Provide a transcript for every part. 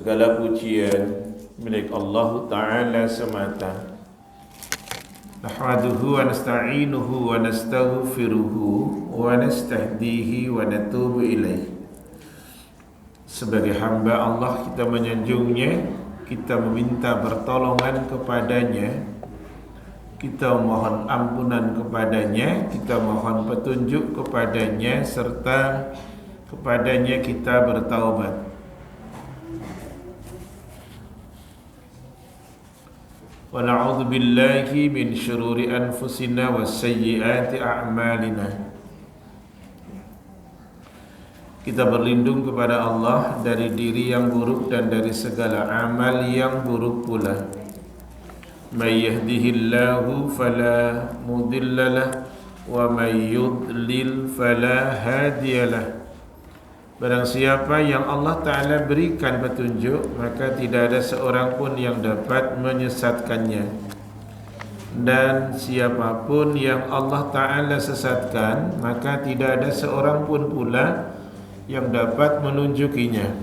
Segala pujian milik Allah Ta'ala semata. Nahmaduhu wa nasta'inuhu wa nastaghfiruhu wa nastahdihi wa natubu ilaih. Sebagai hamba Allah kita menyanjungnya, kita meminta pertolongan kepadanya, kita mohon ampunan kepadanya, kita mohon petunjuk kepadanya, serta kepadanya kita bertaubat. Wa na'udzu billahi min syururi anfusina wa sayyiati a'malina. Kita berlindung kepada Allah dari diri yang buruk dan dari segala amal yang buruk pula. May yahdihillahu fala mudhillalah wa may yudlil fala hadiyalah. Barang siapa yang Allah Ta'ala berikan petunjuk, maka tidak ada seorang pun yang dapat menyesatkannya. Dan siapapun yang Allah Ta'ala sesatkan, maka tidak ada seorang pun pula yang dapat menunjukinya.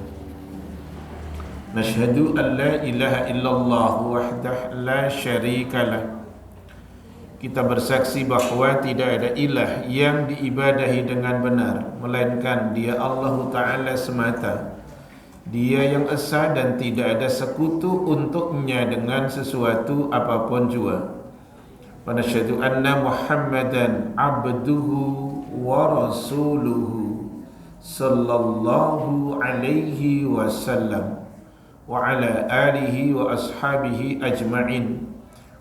Nashhadu an la ilaha illallah wahdah la syarikalah. Kita bersaksi bahwa tidak ada ilah yang diibadahi dengan benar melainkan Dia Allah Ta'ala semata. Dia yang esa dan tidak ada sekutu untuknya dengan sesuatu apapun jua. Wa nasyhadu anna Muhammadan abduhu wa rasuluhu sallallahu alaihi wasallam wa ala alihi wa ashabihi ajma'in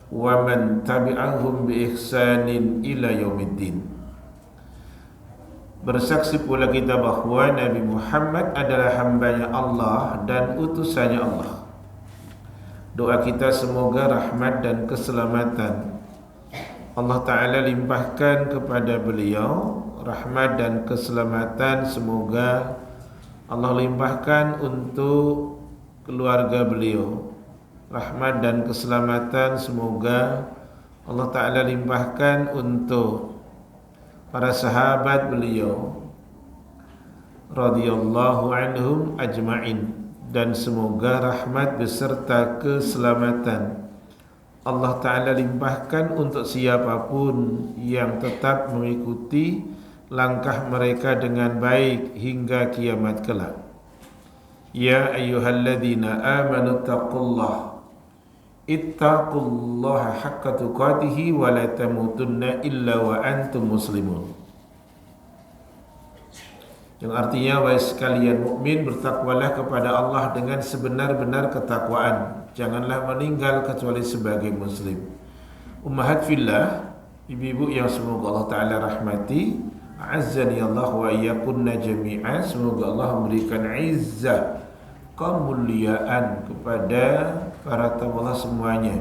wa man tabi'ahum bi ihsanin ila yaumiddin. Bersaksi pula kita bahwa Nabi Muhammad adalah hambanya Allah dan utusannya Allah. Doa kita semoga rahmat dan keselamatan Allah Ta'ala limpahkan kepada beliau. Rahmat dan keselamatan semoga Allah limpahkan untuk keluarga beliau. Rahmat dan keselamatan semoga Allah Ta'ala limpahkan untuk para sahabat beliau radhiyallahu anhum ajma'in. Dan semoga rahmat beserta keselamatan Allah Ta'ala limpahkan untuk siapapun yang tetap mengikuti langkah mereka dengan baik hingga kiamat kelak. Ya ayyuhalladzina amanu taqullaha ittaqullaha haqqa tuqatih wa la tamutunna illa wa antum muslimun. Yang artinya, wahai sekalian mukmin, bertakwalah kepada Allah dengan sebenar-benar ketakwaan. Janganlah meninggal kecuali sebagai muslim. Ummahat fillah, ibu-ibu yang semoga Allah Ta'ala rahmati, a'azzani Allah wa iyyakunna jami'an. Semoga Allah memberikan izzah, kemuliaan kepada para tamu Allah semuanya.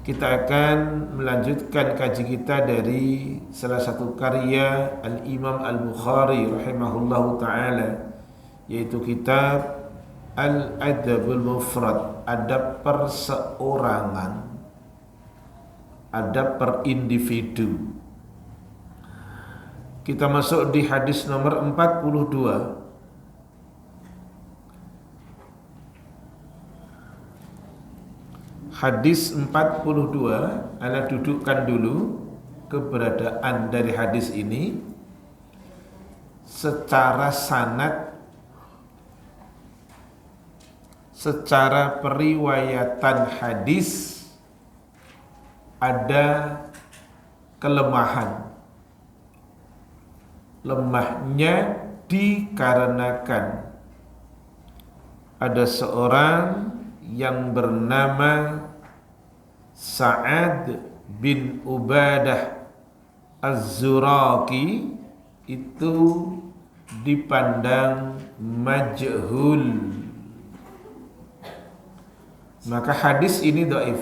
Kita akan melanjutkan kaji kita dari salah satu karya Al-Imam Al-Bukhari rahimahullahu ta'ala, yaitu kitab Al-Adabul Mufrad, adab perseorangan, adab per individu. Kita masuk di hadis nomor 42. Hadis 42, Anda dudukkan dulu keberadaan dari hadis ini. Secara sanad, secara periwayatan hadis ada kelemahan. Lemahnya dikarenakan ada seorang yang bernama Sa'ad bin Ubadah Az-Zuraki itu dipandang majhul. Maka hadis ini dhaif.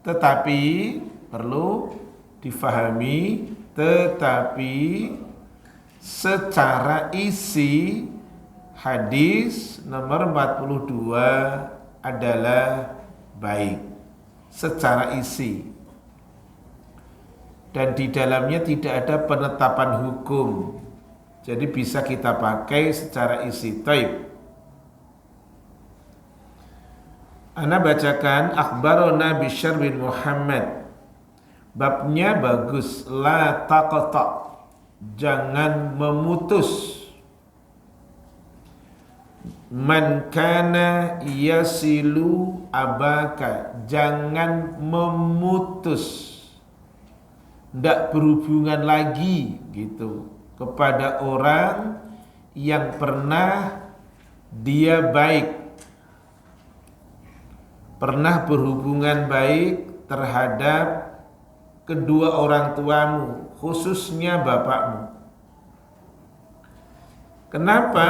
Tetapi perlu difahami, tetapi secara isi hadis nomor 42 adalah baik secara isi, dan di dalamnya tidak ada penetapan hukum, jadi bisa kita pakai secara isi. Taib. Ana bacakan akhbarona Bishr bin Muhammad. Babnya bagus, la taqta, jangan memutus. Man kana yasilu abaka, jangan memutus, tidak berhubungan lagi gitu kepada orang yang pernah dia baik, pernah berhubungan baik terhadap kedua orang tuamu, khususnya bapakmu. Kenapa?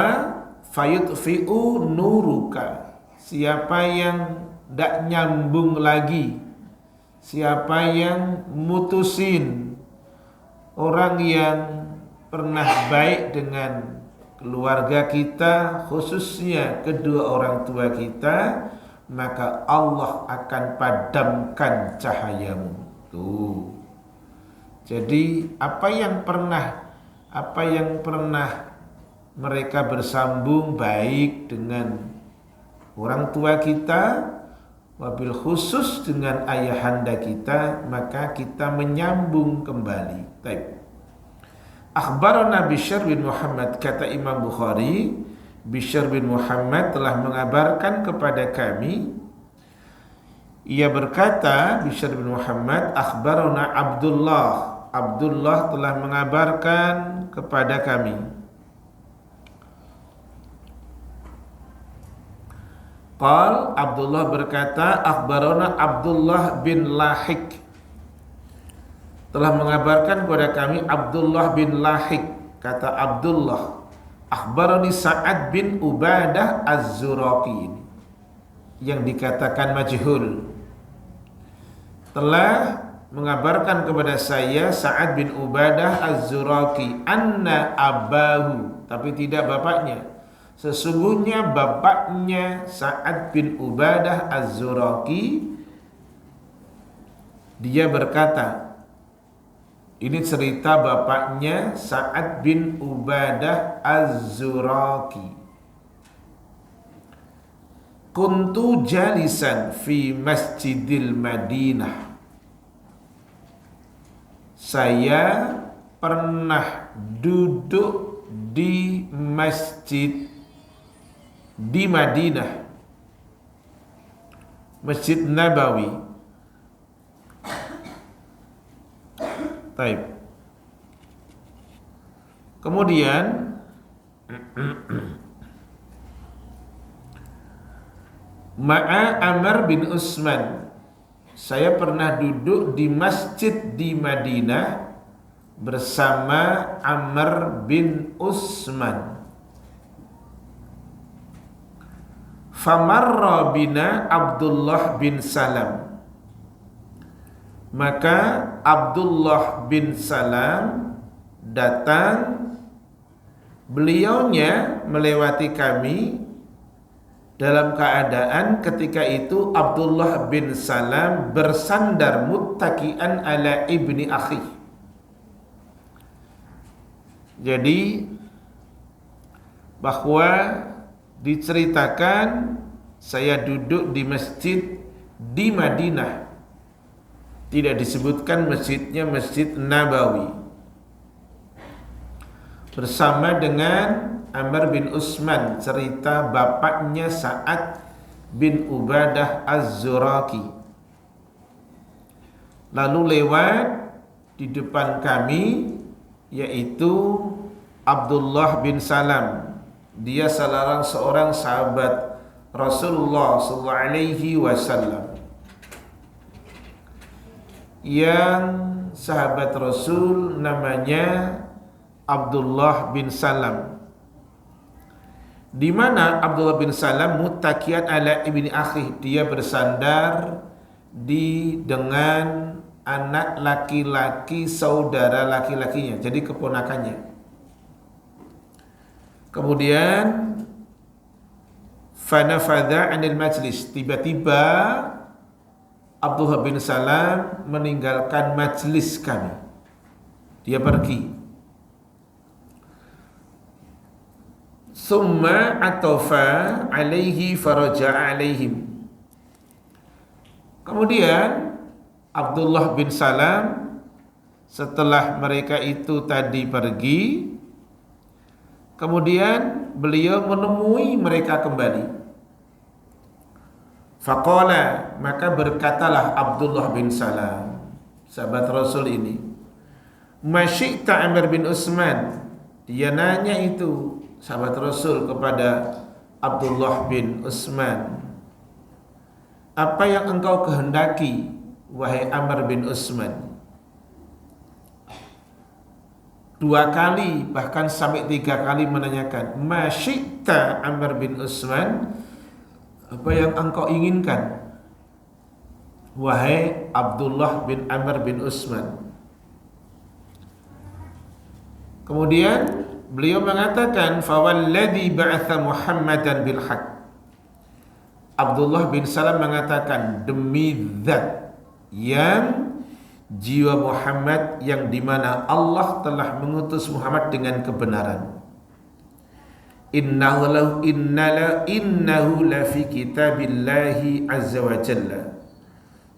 Fayutfi'u nuruka, siapa yang tidak nyambung lagi, siapa yang mutusin orang yang pernah baik dengan keluarga kita, khususnya kedua orang tua kita, maka Allah akan padamkan cahayamu. Tuh. Jadi apa yang pernah mereka bersambung baik dengan orang tua kita, wabil khusus dengan ayahanda kita, maka kita menyambung kembali. Baik. Akhbarana Bishr bin Muhammad, kata Imam Bukhari, Bishr bin Muhammad telah mengabarkan kepada kami. Ia berkata, Bishr bin Muhammad, akhbarana Abdullah, Abdullah telah mengabarkan kepada kami. Qal, Abdullah berkata, akhbarana Abdullah bin Lahik, telah mengabarkan kepada kami Abdullah bin Lahik. Kata Abdullah, akhbarani Sa'ad bin Ubadah Az-Zuraqi, yang dikatakan majhul, telah mengabarkan kepada saya Sa'ad bin Ubadah Az-Zuraqi, anna abahu, tapi tidak bapaknya. Sesungguhnya bapaknya Sa'ad bin Ubadah Az-Zuraqi, dia berkata, ini cerita bapaknya Sa'ad bin Ubadah Az-Zuraqi. Kuntu jalisan fi Masjidil Madinah. Saya pernah duduk di masjid di Madinah, Masjid Nabawi. Taib. Kemudian Ma'a Amr bin Usman, saya pernah duduk di masjid di Madinah bersama Amr bin Usman. Famarra bina Abdullah bin Salam, maka Abdullah bin Salam datang, beliaunya melewati kami dalam keadaan ketika itu Abdullah bin Salam bersandar muttaki'an ala ibni akhi. Jadi bahwa diceritakan saya duduk di masjid di Madinah, tidak disebutkan masjidnya Masjid Nabawi, bersama dengan Amr bin Usman, cerita bapaknya Sa'ad bin Ubadah Az-Zuraqi. Lalu lewat di depan kami yaitu Abdullah bin Salam. Dia salah seorang sahabat Rasulullah sallallahu alaihi wasallam, yang sahabat Rasul namanya Abdullah bin Salam, di mana Abdullah bin Salam muttakian ala ibni akhi, dia bersandar dengan anak laki-laki saudara laki-lakinya, jadi keponakannya. Kemudian fanafadha anil majlis, tiba-tiba Abdullah bin Salam meninggalkan majlis kami, dia pergi. Summa atofa alaihi faraja'a alaihim, Kemudian Abdullah bin Salam setelah mereka itu tadi pergi, kemudian beliau menemui mereka kembali. Faqala, maka berkatalah Abdullah bin Salam, sahabat Rasul ini, Masyikta Amr bin Utsman. Dia nanya itu sahabat Rasul kepada Abdullah bin Utsman, apa yang engkau kehendaki wahai Amr bin Utsman? Dua kali bahkan sampai tiga kali menanyakan, Masyikta Amr bin Utsman, apa yang engkau inginkan wahai Abdullah bin Amr bin Utsman? Kemudian beliau mengatakan, fawalladzi ba'atha Muhammadan bil haqq. Abdullah bin Salam mengatakan, demi zat yang jiwa Muhammad yang dimana Allah telah mengutus Muhammad dengan kebenaran. Innahu la fi kitabillahi azza wa jalla.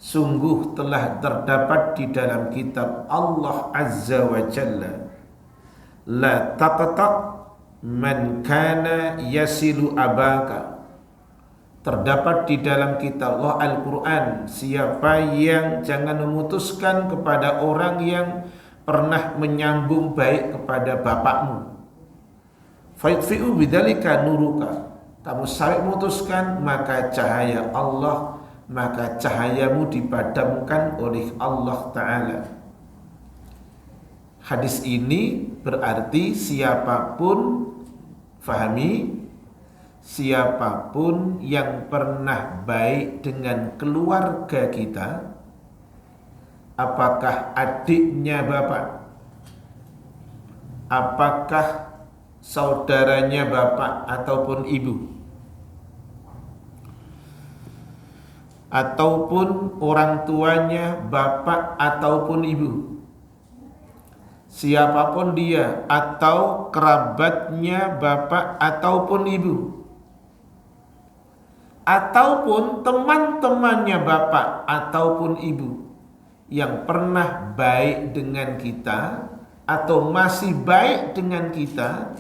Sungguh telah terdapat di dalam kitab Allah azza wa jalla. La taqta man kana yasilu abaka. Terdapat di dalam kitab Allah Al-Quran, siapa yang jangan memutuskan kepada orang yang pernah menyambung baik kepada bapakmu. Faitfi'u bidzalika nuruka. Kamu sampai memutuskan, maka cahaya Allah, maka cahayamu dipadamkan oleh Allah Ta'ala. Hadis ini berarti siapapun, fahami, siapapun yang pernah baik dengan keluarga kita, apakah adiknya bapak, apakah saudaranya bapak ataupun ibu, ataupun orang tuanya bapak ataupun ibu, siapapun dia, atau kerabatnya bapak ataupun ibu, ataupun teman-temannya bapak ataupun ibu yang pernah baik dengan kita atau masih baik dengan kita,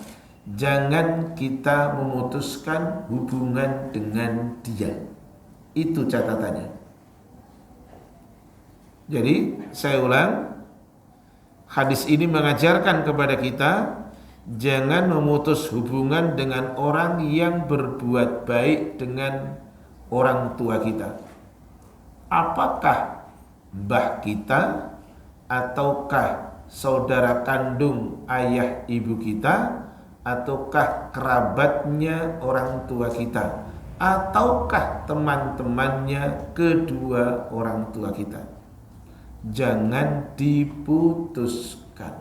jangan kita memutuskan hubungan dengan dia. Itu catatannya. Jadi saya ulang, hadis ini mengajarkan kepada kita jangan memutus hubungan dengan orang yang berbuat baik dengan orang tua kita. Apakah mbah kita, ataukah saudara kandung ayah ibu kita, ataukah kerabatnya orang tua kita, ataukah teman-temannya kedua orang tua kita. Jangan diputuskan.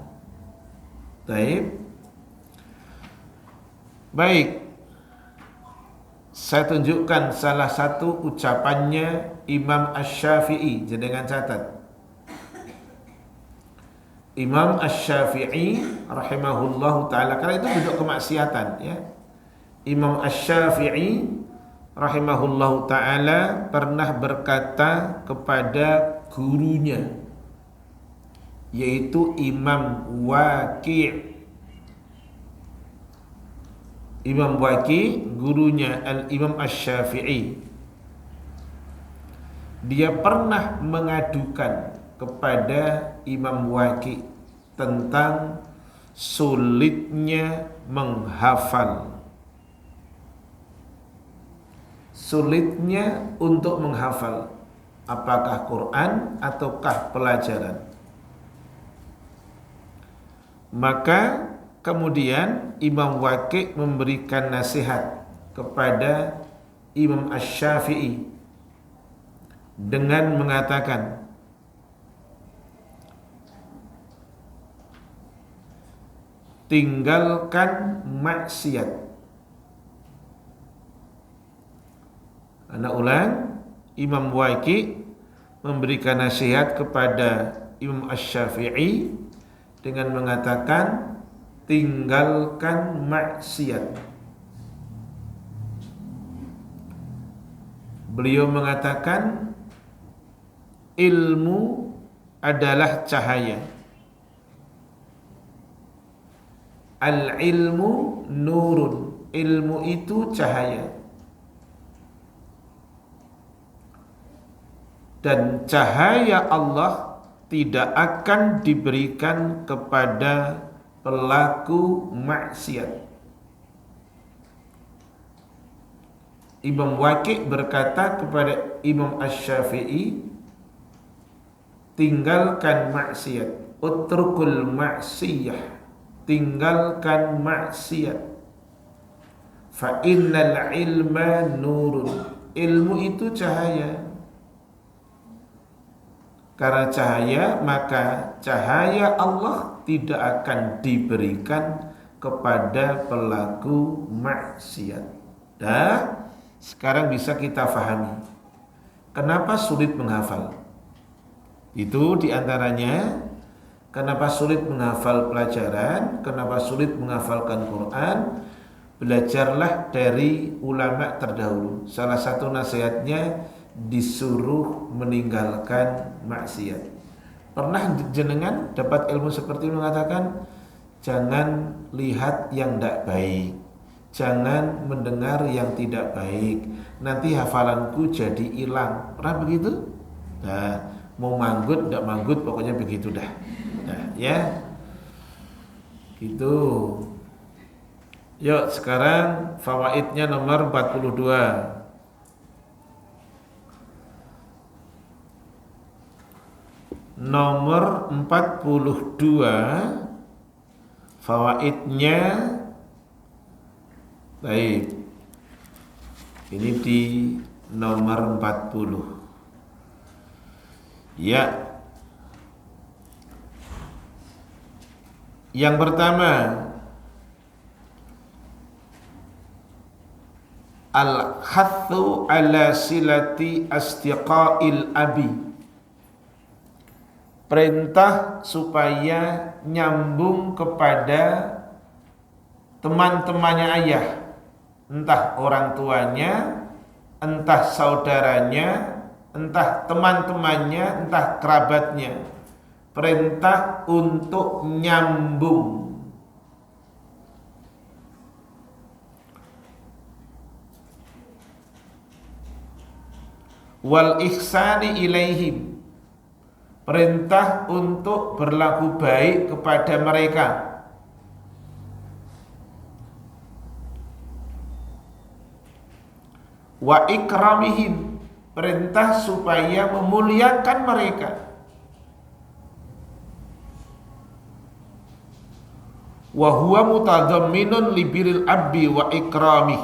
Baik, saya tunjukkan salah satu ucapannya Imam Asy-Syafi'i, jenengan catat. Imam Asy-Syafi'i rahimahullahu ta'ala, karena itu bentuk kemaksiatan ya. Imam Asy-Syafi'i rahimahullahu ta'ala pernah berkata kepada gurunya, yaitu Imam Waqi'. Imam Waqi', gurunya Al-Imam Asy-Syafi'i, dia pernah mengadukan kepada Imam Waqi' tentang sulitnya menghafal, sulitnya untuk menghafal, apakah Quran ataukah pelajaran. Maka kemudian Imam Waqi' memberikan nasihat kepada Imam Asy-Syafi'i dengan mengatakan, tinggalkan maksiat. Anak ulang, Imam Waqi' memberikan nasihat kepada Imam Asy-Syafi'i dengan mengatakan, tinggalkan maksiat. Beliau mengatakan, ilmu adalah cahaya. Al-ilmu nurun, ilmu itu cahaya. Dan cahaya Allah tidak akan diberikan kepada pelaku maksiat. Imam Waqi' berkata kepada Imam Asy-Syafi'i, tinggalkan maksiat, utrukul maksiyah, tinggalkan maksiat. Fa innal ilma nurun, ilmu itu cahaya. Karena cahaya, maka cahaya Allah tidak akan diberikan kepada pelaku maksiat. Dah, sekarang bisa kita fahami kenapa sulit menghafal. Itu diantaranya kenapa sulit menghafal pelajaran, kenapa sulit menghafalkan Quran. Belajarlah dari ulama terdahulu. Salah satu nasihatnya disuruh meninggalkan maksiat. Pernah jenengan dapat ilmu seperti mengatakan, jangan lihat yang tidak baik, jangan mendengar yang tidak baik, nanti hafalanku jadi hilang. Pernah begitu? Nah, mau manggut, tidak manggut, pokoknya begitu dah. Nah, ya, gitu. Yuk, sekarang fawaidnya nomor 42. Nomor 42 fawaidnya. Baik, ini di nomor 40. Ya, yang pertama, al-hathu ala silati asdiqail abi, perintah supaya nyambung kepada teman-temannya ayah, entah orang tuanya, entah saudaranya, entah teman-temannya, entah kerabatnya. Perintah untuk nyambung. Wal ihsani ilaihim, perintah untuk berlaku baik kepada mereka. Wa ikramihim, perintah supaya memuliakan mereka. Wa huwa mutadhamminun libiril abdi wa ikramih,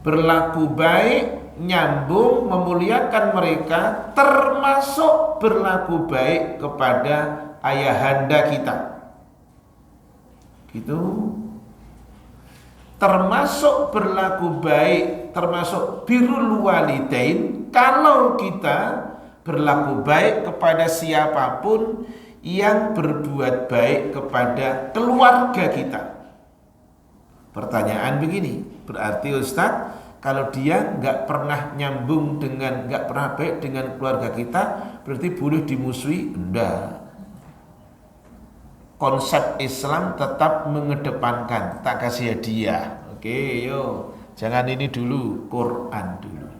berlaku baik, nyambung, memuliakan mereka, termasuk berlaku baik kepada ayahanda kita. Gitu. Termasuk berlaku baik, termasuk birrul walidain, kalau kita berlaku baik kepada siapapun yang berbuat baik kepada keluarga kita. Pertanyaan begini, berarti Ustaz, kalau dia nggak pernah nyambung dengan, nggak pernah baik dengan keluarga kita, berarti boleh dimusuhi? Enggak. Konsep Islam tetap mengedepankan, tak kasih hadiah. Oke, yo, jangan ini dulu, Quran dulu.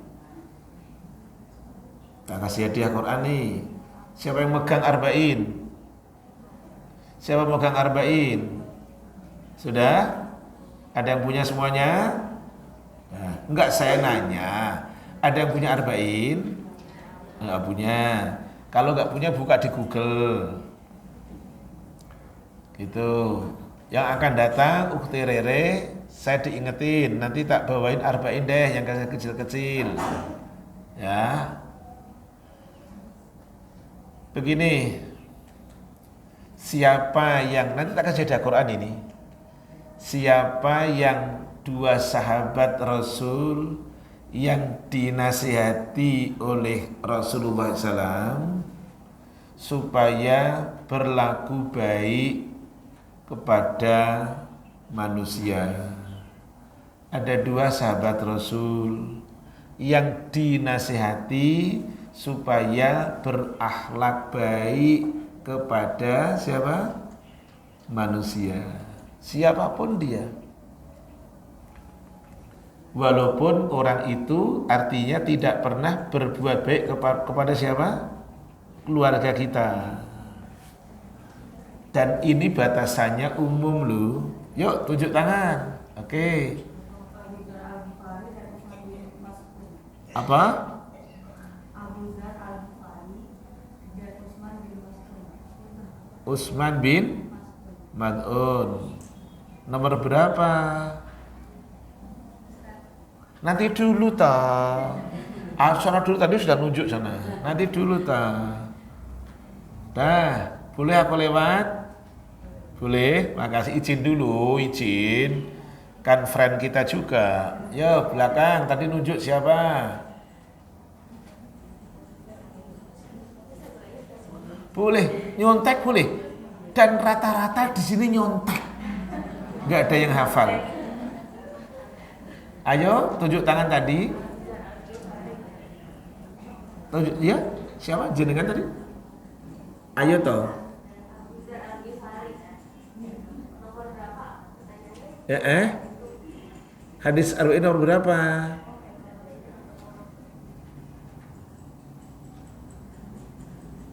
Tak kasih hadiah Quran nih. Siapa yang megang arba'in? Siapa yang megang arba'in? Sudah? Ada yang punya semuanya? Nah, enggak, saya nanya, ada yang punya arba'in? Enggak punya. Kalau enggak punya, buka di Google. Gitu. Yang akan datang Ukti Rere, saya diingetin, nanti tak bawain arba'in deh yang kecil-kecil. Ya. Begini, siapa yang, nanti tak kasih ada Quran ini, siapa yang dua sahabat Rasul yang dinasihati oleh Rasulullah SAW supaya berlaku baik kepada manusia. Ada dua sahabat Rasul yang dinasihati supaya berakhlak baik kepada siapa? Manusia, siapapun dia. Walaupun orang itu artinya tidak pernah berbuat baik kepada siapa? Keluarga kita. Dan ini batasannya umum loh. Yuk tunjuk tangan. Oke. Apa? Utsman bin Mad'un. Nomor berapa? Nanti dulu ta. Sana dulu, tadi sudah nunjuk sana. Nanti dulu ta. Dah, boleh aku lewat? Boleh, makasih, izin dulu, izin. Kan friend kita juga. Yo, belakang, tadi nunjuk siapa? Boleh, nyontek boleh. Dan rata-rata di sini nyontek. Enggak ada yang hafal. Ayo, tunjuk tangan tadi. Tunjuk, ya? Siapa? Jenengan tadi? Ayo toh. Hadis Arba'in nomor berapa?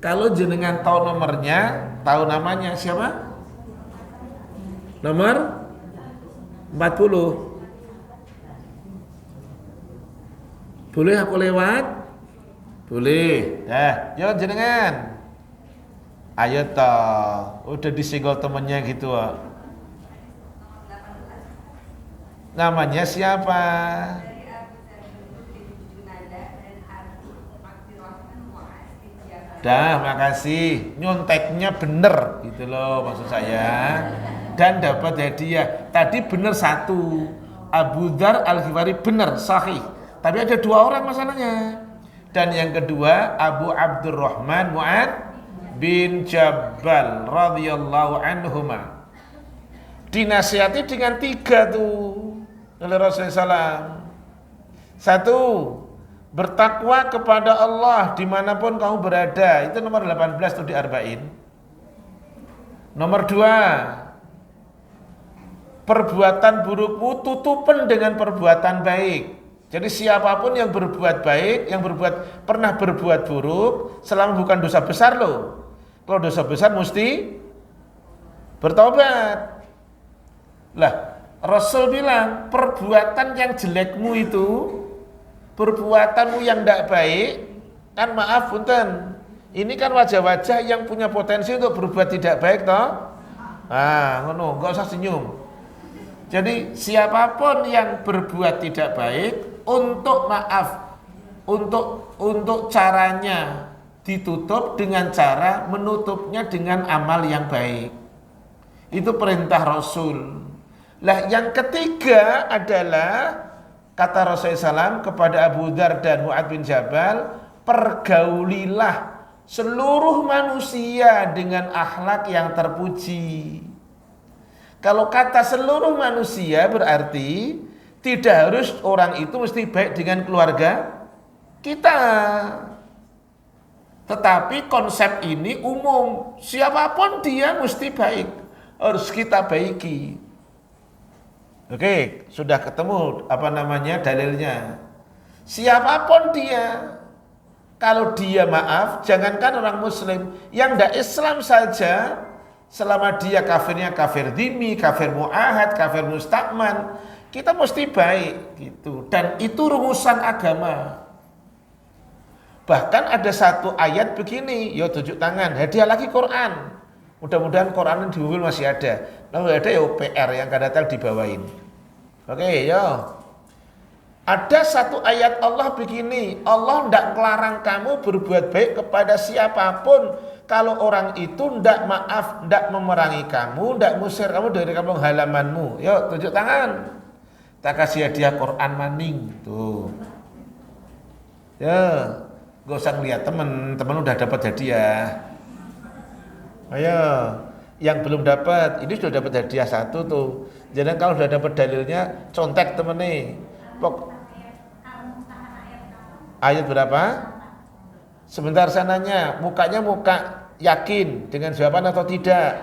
Kalau jenengan tahu nomornya, tahu namanya siapa? Nomor 40. Boleh aku lewat? Boleh. Yuk jenengan. Ayo toh. Udah disenggol temennya gitu. Namanya siapa? Dah, makasih. Nyonteknya bener gitu loh maksud saya. Dan dapat hadiah. Tadi bener satu. Abu Dzar Al-Ghifari bener, sahih. Tapi ada dua orang masalahnya. Dan yang kedua Abu Abdurrahman Mu'ad bin Jabal radhiyallahu anhuma. Dinasihati dengan 3 tuh oleh Rasulullah SAW. 1, bertakwa kepada Allah dimanapun kamu berada. Itu nomor 18 tuh di Arba'in. Nomor 2, perbuatan burukmu tutupan dengan perbuatan baik. Jadi siapapun yang berbuat baik, yang pernah berbuat buruk, selama bukan dosa besar loh. Kalau dosa besar mesti bertobat. Lah, Rasul bilang perbuatan yang jelekmu itu, perbuatanmu yang tidak baik, kan maaf punten, ini kan wajah-wajah yang punya potensi untuk berbuat tidak baik toh. Ngono, enggak usah senyum. Jadi siapapun yang berbuat tidak baik, untuk maaf, untuk caranya ditutup dengan cara menutupnya dengan amal yang baik. Itu perintah Rasul. Lah yang ketiga adalah kata Rasulullah SAW kepada Abu Dzar dan Mu'ad bin Jabal, pergaulilah seluruh manusia dengan akhlak yang terpuji. Kalau kata seluruh manusia berarti tidak harus orang itu mesti baik dengan keluarga kita. Tetapi konsep ini umum, siapapun dia mesti baik, harus kita baiki. Oke, sudah ketemu dalilnya. Siapapun dia, kalau dia maaf, jangankan orang muslim, yang tidak Islam saja, selama dia kafirnya kafir dhimmi, kafir mu'ahad, kafir musta'man, kita mesti baik gitu. Dan itu rumusan agama. Bahkan ada satu ayat begini, yo tunjuk tangan, hadiah lagi Quran. Mudah-mudahan Quran di mobil masih ada. Kalau ada ya PR yang akan datang dibawain. Oke, yo. Ada satu ayat Allah begini, Allah tidak melarang kamu berbuat baik kepada siapapun kalau orang itu tidak maaf, tidak memerangi kamu, tidak musir kamu dari kampung halamanmu. Yo, tunjuk tangan. Tak kasih hadiah Quran maning tuh. Ya, gak usah ngeliat temen udah dapat hadiah. Ayo, yang belum dapat, ini sudah dapat hadiah 1 tuh. Jadi kalau sudah dapat dalilnya, contek temen nih. Ayat berapa? Sebentar sananya, mukanya muka yakin dengan jawaban atau tidak?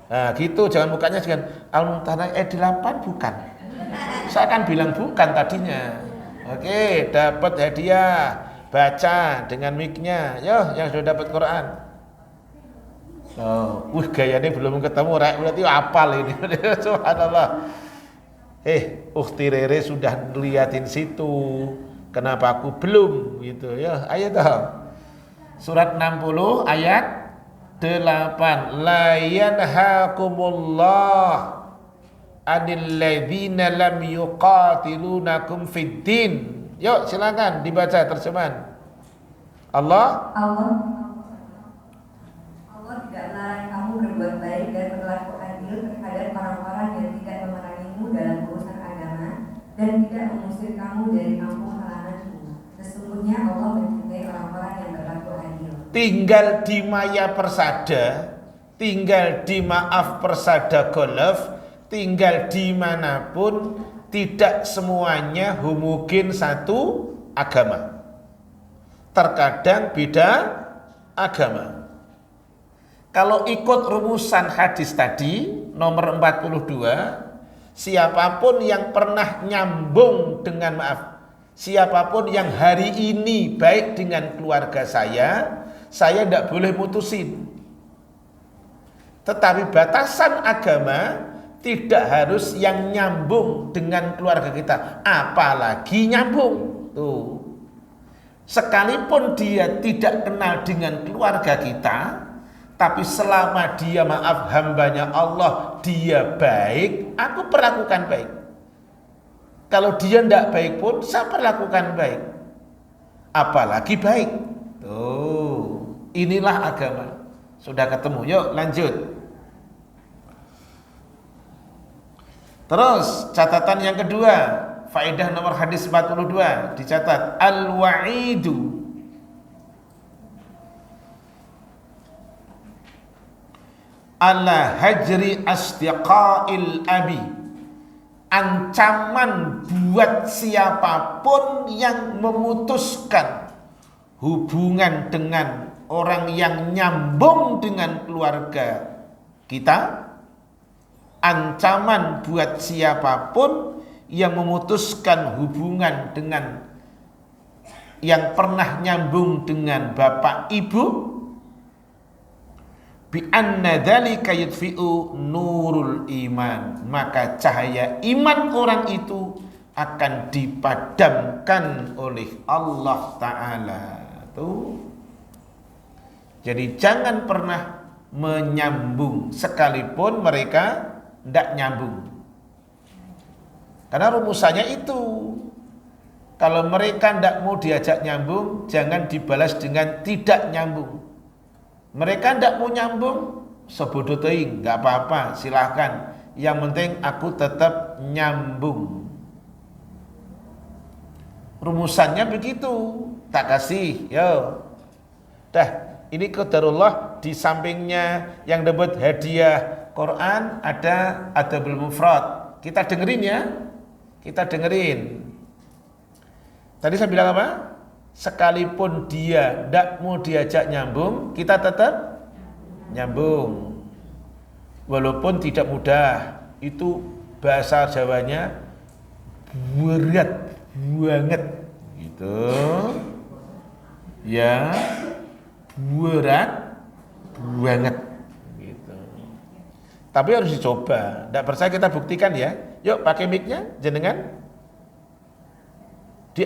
Nah gitu, jangan mukanya jangan Al-Mumtahanah 8 bukan. Saya akan bilang bukan tadinya. Oke, dapat hadiah, baca dengan mic-nya. Yo, yang sudah dapat Quran. Gayanya belum ketemu, berarti apal ini. Subhanallah. Ukhti Rere sudah liatin situ. Kenapa aku belum gitu ya? Ayo toh. Surat 60 ayat 8. La yanhaakumullah 'anil ladzina lam yuqatilunakum fid din. Yuk silakan dibaca terjemahan. Allah tidak melarang kamu berbuat baik dan berlaku adil terhadap orang-orang yang tidak memerangimu dalam urusan agama dan tidak mengusir kamu dari kampung halamanmu. Sesungguhnya Allah mencintai orang-orang yang berlaku adil. Tinggal di Maya Persada, tinggal di Maaf Persada Golf, tinggal dimanapun, tidak semuanya homogen satu agama. Terkadang beda agama. Kalau ikut rumusan hadis tadi nomor 42, siapapun yang pernah nyambung dengan siapapun yang hari ini baik dengan keluarga saya tidak boleh mutusin. Tetapi batasan agama tidak harus yang nyambung dengan keluarga kita, apalagi nyambung. Tuh. Sekalipun dia tidak kenal dengan keluarga kita, tapi selama dia hambanya Allah, dia baik, aku perlakukan baik. Kalau dia tidak baik pun, saya perlakukan baik. Apalagi baik. Tuh, inilah agama. Sudah ketemu, yuk lanjut. Terus, catatan yang kedua, faedah nomor hadis 42, dicatat. Al-wa'idu ala hajri asdiqail abi, ancaman buat siapapun yang memutuskan hubungan dengan orang yang nyambung dengan keluarga kita. Ancaman buat siapapun yang memutuskan hubungan dengan yang pernah nyambung dengan bapak ibu, bi anna dzalika yudfi'u nurul iman, maka cahaya iman orang itu akan dipadamkan oleh Allah Ta'ala. Tuh. Jadi jangan pernah menyambung sekalipun mereka tidak nyambung, karena rumusannya itu. Kalau mereka tidak mau diajak nyambung, jangan dibalas dengan tidak nyambung. Mereka tidak mau nyambung, sebodoh teing, nggak apa-apa, silahkan. Yang penting aku tetap nyambung. Rumusannya begitu, tak kasih, yo. Dah, ini qadarullah. Di sampingnya yang dapat hadiah Quran ada Adabul Mufrad. Kita dengerin ya, kita dengerin. Tadi saya bilang apa? Sekalipun dia tidak mau diajak nyambung, kita tetap nyambung. Walaupun tidak mudah, itu bahasa Jawanya berat banget gitu. Ya, berat banget gitu. Tapi harus dicoba. Tidak percaya kita buktikan ya. Yuk pakai mic-nya jenengan. Di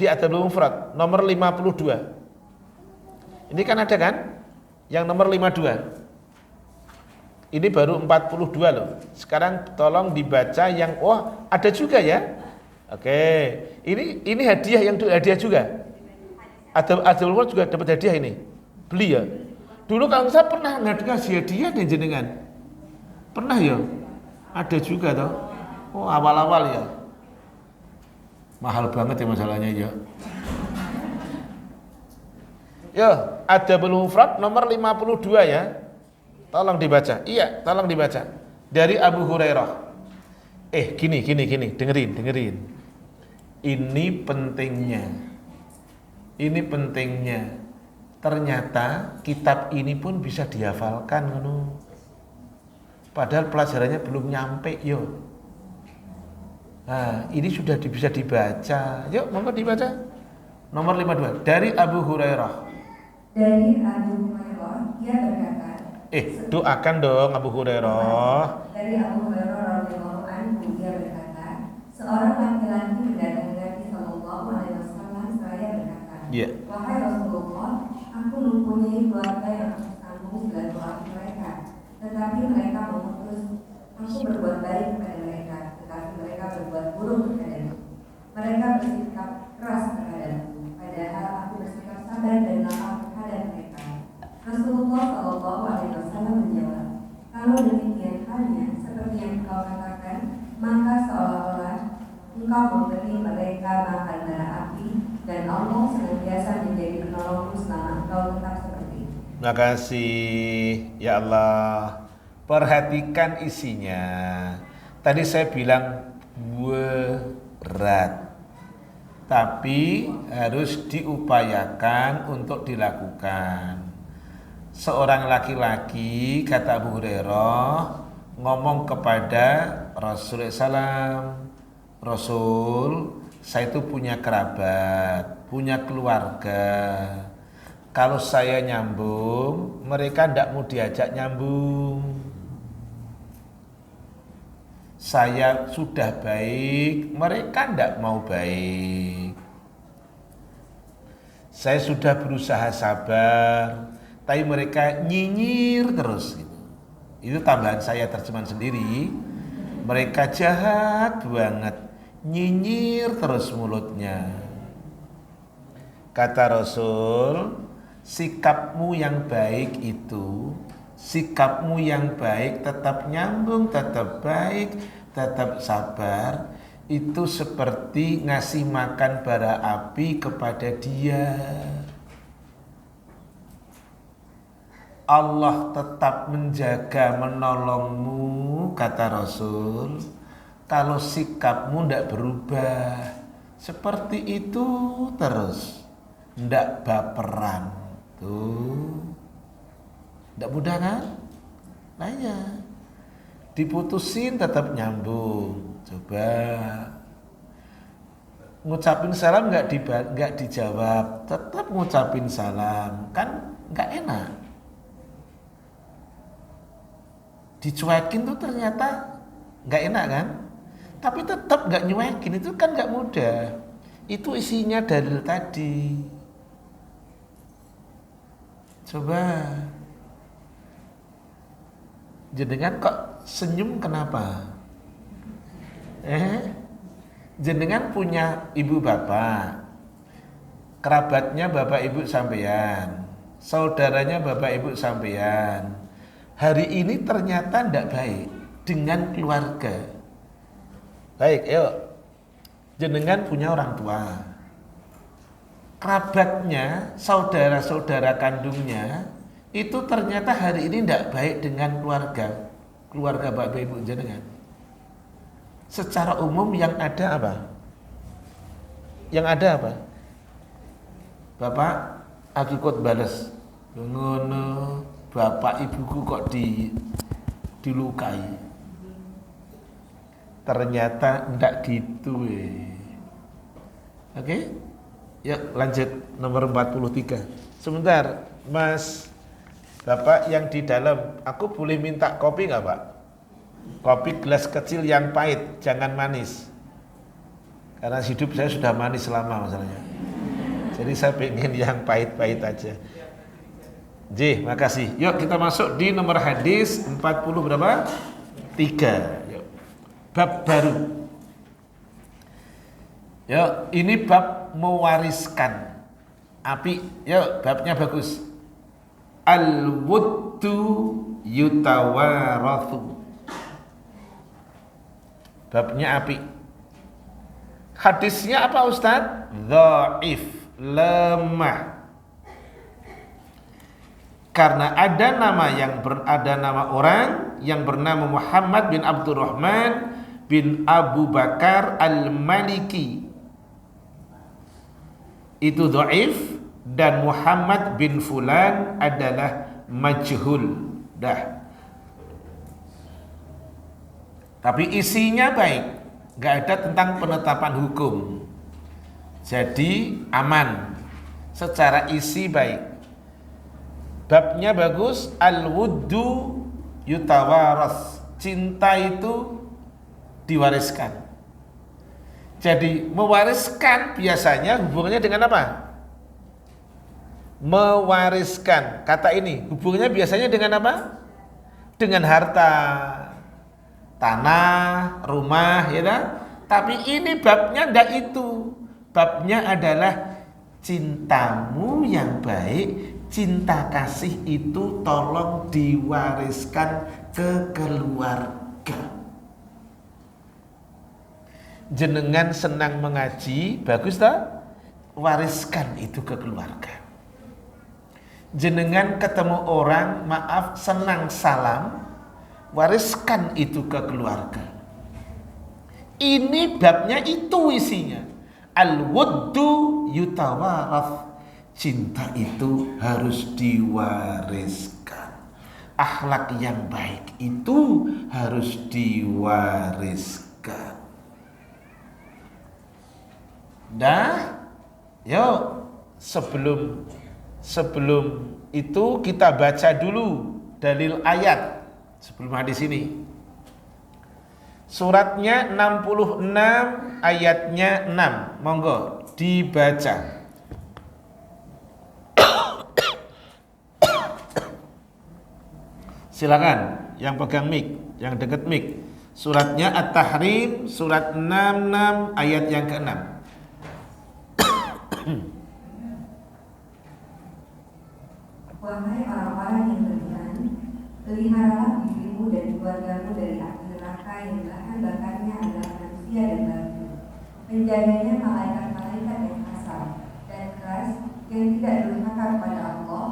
Adabul Mufrad nomor 52. Ini kan ada kan? Yang nomor 52. Ini baru 42 loh. Sekarang tolong dibaca yang ada juga ya. Oke. Ini hadiah yang hadiah juga. Adabul Mufrad juga dapat hadiah ini. Beli ya. Dulu kalau saya pernah ngasih hadiah dan jenengan. Pernah ya? Ada juga toh. Awal-awal ya. Mahal banget ya masalahnya ya. Yo, Adabul Mufrad nomor 52 ya. Tolong dibaca. Iya, tolong dibaca. Dari Abu Hurairah. Gini, dengerin. Ini pentingnya. Ini pentingnya. Ternyata kitab ini pun bisa dihafalkan ngono. Padahal pelajarannya belum nyampe yo. Nah, ini sudah bisa dibaca. Yuk, monggo dibaca. Nomor 52 dari Abu Hurairah. Dari Abu Hurairah, dia berkata, doakan dong Abu Hurairah. Dari Abu Hurairah radhiyallahu anhu, dia berkata, seorang laki-laki mendatangi Nabi sallallahu alaihi wasallam seraya berkata, wahai Rasulullah, aku mempunyai keluarga yang aku sambung silaturahmi mereka, tetapi mereka memutus. Aku berbuat baik kepada mereka, tetapi mereka berbuat buruk kepadaku. Mereka bersikap keras terhadapku, padahal aku bersikap sabar dan lapang terhadap mereka. Rasulullah Shallallahu Alaihi Wasallam menjawab, kalau demikian halnya seperti yang engkau katakan, maka seolah-olah engkau memberi mereka makan bara api, dan Allah senantiasa menjadi penolongmu selama engkau tetap seperti itu. Terima kasih ya Allah. Perhatikan isinya. Tadi saya bilang berat, tapi harus diupayakan untuk dilakukan. Seorang laki-laki, kata Abu Hurairah, ngomong kepada Rasulullah SAW, Rasul, saya itu punya kerabat, punya keluarga. Kalau saya nyambung, mereka tidak mau diajak nyambung. Saya sudah baik, mereka tidak mau baik. Saya sudah berusaha sabar, tapi mereka nyinyir terus gitu. Itu tambahan saya, terjemahan sendiri. Mereka jahat banget, nyinyir terus mulutnya. Kata Rasul, sikapmu yang baik itu, sikapmu yang baik, tetap nyambung, tetap baik, tetap sabar, itu seperti ngasih makan bara api kepada dia. Allah tetap menjaga, menolongmu, kata Rasul, kalau sikapmu tidak berubah. Seperti itu terus, tidak baperan. Tuh, tidak mudah kan? Nah ya, diputusin tetap nyambung. Coba ngucapin salam nggak dijawab, tetap ngucapin salam, kan nggak enak. Dicuekin tuh ternyata nggak enak kan? Tapi tetap nggak nyuekin, itu kan nggak mudah. Itu isinya dalil tadi. Coba, jenengan kok senyum kenapa? Jenengan punya ibu bapak, kerabatnya bapak ibu sampean, saudaranya bapak ibu sampean. Hari ini ternyata tidak baik dengan keluarga. Baik, yuk. Jenengan punya orang tua, kerabatnya, saudara-saudara kandungnya, itu ternyata hari ini tidak baik dengan keluarga bapak ibu jenengan. Secara umum yang ada apa? Yang ada apa? Bapak akikut balas, ngono, bapak ibuku kok dilukai. Ternyata tidak gitu. Oke? Yuk lanjut nomor 43. Sebentar, Mas. Bapak yang di dalam, aku boleh minta kopi nggak Pak? Kopi gelas kecil yang pahit, jangan manis. Karena hidup saya sudah manis lama masalahnya. Jadi saya pengen yang pahit-pahit aja. J, makasih. Yuk kita masuk di nomor hadis 40 berapa? 3. Yuk. Bab baru. Yuk, ini bab mewariskan. Api. Yuk, babnya bagus. Al-wuddu yutawarathu. Babnya api. Hadisnya apa Ustaz? Dhaif, lemah. Karena ada nama orang yang bernama Muhammad bin Abdurrahman bin Abu Bakar Al-Maliki. itu dhaif, dan Muhammad bin Fulan adalah majhul. Dah. Tapi isinya baik, nggak ada tentang penetapan hukum. Jadi aman. Secara isi baik. Babnya bagus, al-wuddu yutawaras. Cinta itu diwariskan. Jadi mewariskan biasanya hubungannya dengan apa? Mewariskan. Kata ini hubungannya biasanya dengan apa? Dengan harta, tanah, rumah, ya kan? Tapi ini babnya enggak itu. Babnya adalah cintamu yang baik, cinta kasih itu tolong diwariskan ke keluarga. Jenengan senang mengaji, bagus tak? Wariskan itu ke keluarga. Jenengan ketemu orang, maaf, senang salam, wariskan itu ke keluarga. Ini babnya itu isinya. Al-wuddu yutawaraf. Cinta itu harus diwariskan. Akhlak yang baik itu harus diwariskan. Dah, yuk sebelum itu kita baca dulu dalil ayat sebelum hadis ini. Suratnya 66 ayatnya 6. Monggo dibaca. Silakan yang pegang mic, yang dekat mic. Suratnya At-Tahrim, surat 66 ayat yang ke-6. Wahai orang-orang yang beriman, peliharalah dirimu dan keluargamu dari api neraka yang bahan bakarnya adalah manusia dan batu. Penjaganya malaikat-malaikat yang kasar dan keras yang tidak durhaka kepada Allah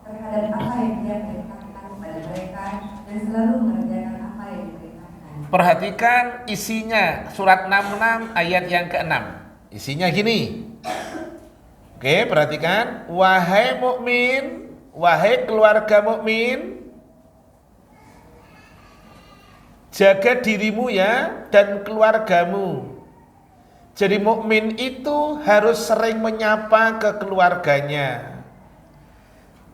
terhadap apa yang Dia perintahkan kepada mereka dan selalu mengerjakan apa yang diperintahkan. Perhatikan isinya surat 66 ayat yang ke-6. Isinya gini. Oke, perhatikan, wahai mukmin, wahai keluarga mukmin, jaga dirimu ya dan keluargamu. Jadi mukmin itu harus sering menyapa ke keluarganya.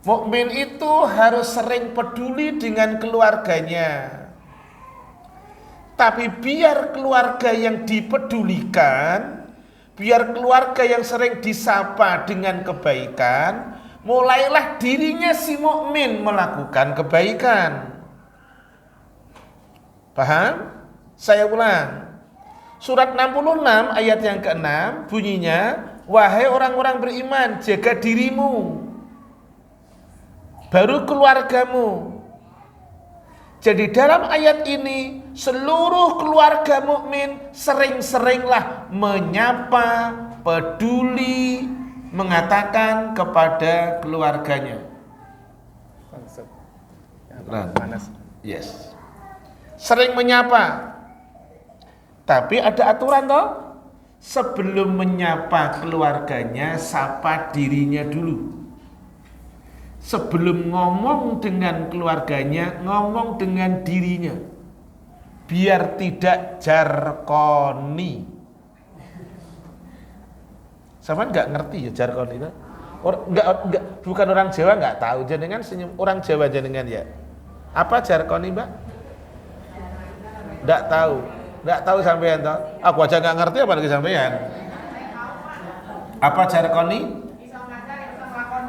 Mukmin itu harus sering peduli dengan keluarganya. Tapi biar keluarga yang dipedulikan, biar keluarga yang sering disapa dengan kebaikan, mulailah dirinya si mukmin melakukan kebaikan. Paham? Saya ulang. Surat 66 ayat yang ke-6 bunyinya, wahai orang-orang beriman, jaga dirimu, baru keluargamu. Jadi dalam ayat ini seluruh keluarga mukmin sering-seringlah menyapa, peduli, mengatakan kepada keluarganya. Panas. Yes. Sering menyapa. Tapi ada aturan toh. Sebelum menyapa keluarganya, sapa dirinya dulu. Sebelum ngomong dengan keluarganya, ngomong dengan dirinya. Biar tidak jarkoni. Sama enggak ngerti ya jargon itu? Enggak, bukan orang Jawa enggak tahu. Jenengan senyum orang Jawa jenengan ya. Apa jarkoni, Mbak? Enggak tahu. Enggak tahu sampean toh. Aku aja enggak ngerti apalagi sampean. Apa jarkoni?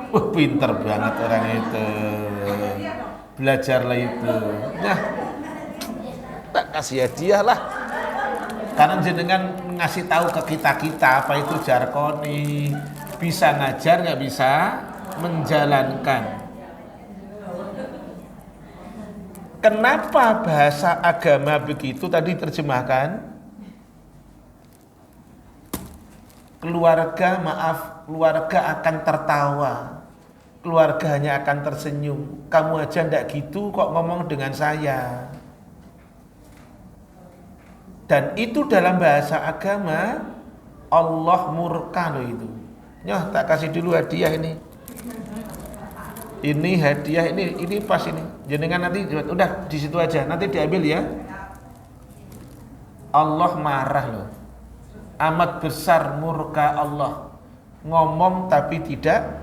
Pinter banget orang itu. Belajarlah itu. Nah, tak kasih hadiah lah. Karena jenengan ngasih tahu ke kita apa itu jarkoni. Bisa ngajar, nggak bisa menjalankan. Kenapa bahasa agama begitu tadi terjemahkan? Keluarga akan tertawa. Keluarga hanya akan tersenyum. Kamu aja ndak gitu kok ngomong dengan saya. Dan itu dalam bahasa agama Allah murka loh itu. Nyoh, tak kasih dulu hadiah ini. Ini hadiah ini pas ini. Jenengan nanti udah di situ aja. Nanti diambil ya. Allah marah loh. Amat besar murka Allah. Ngomong tapi tidak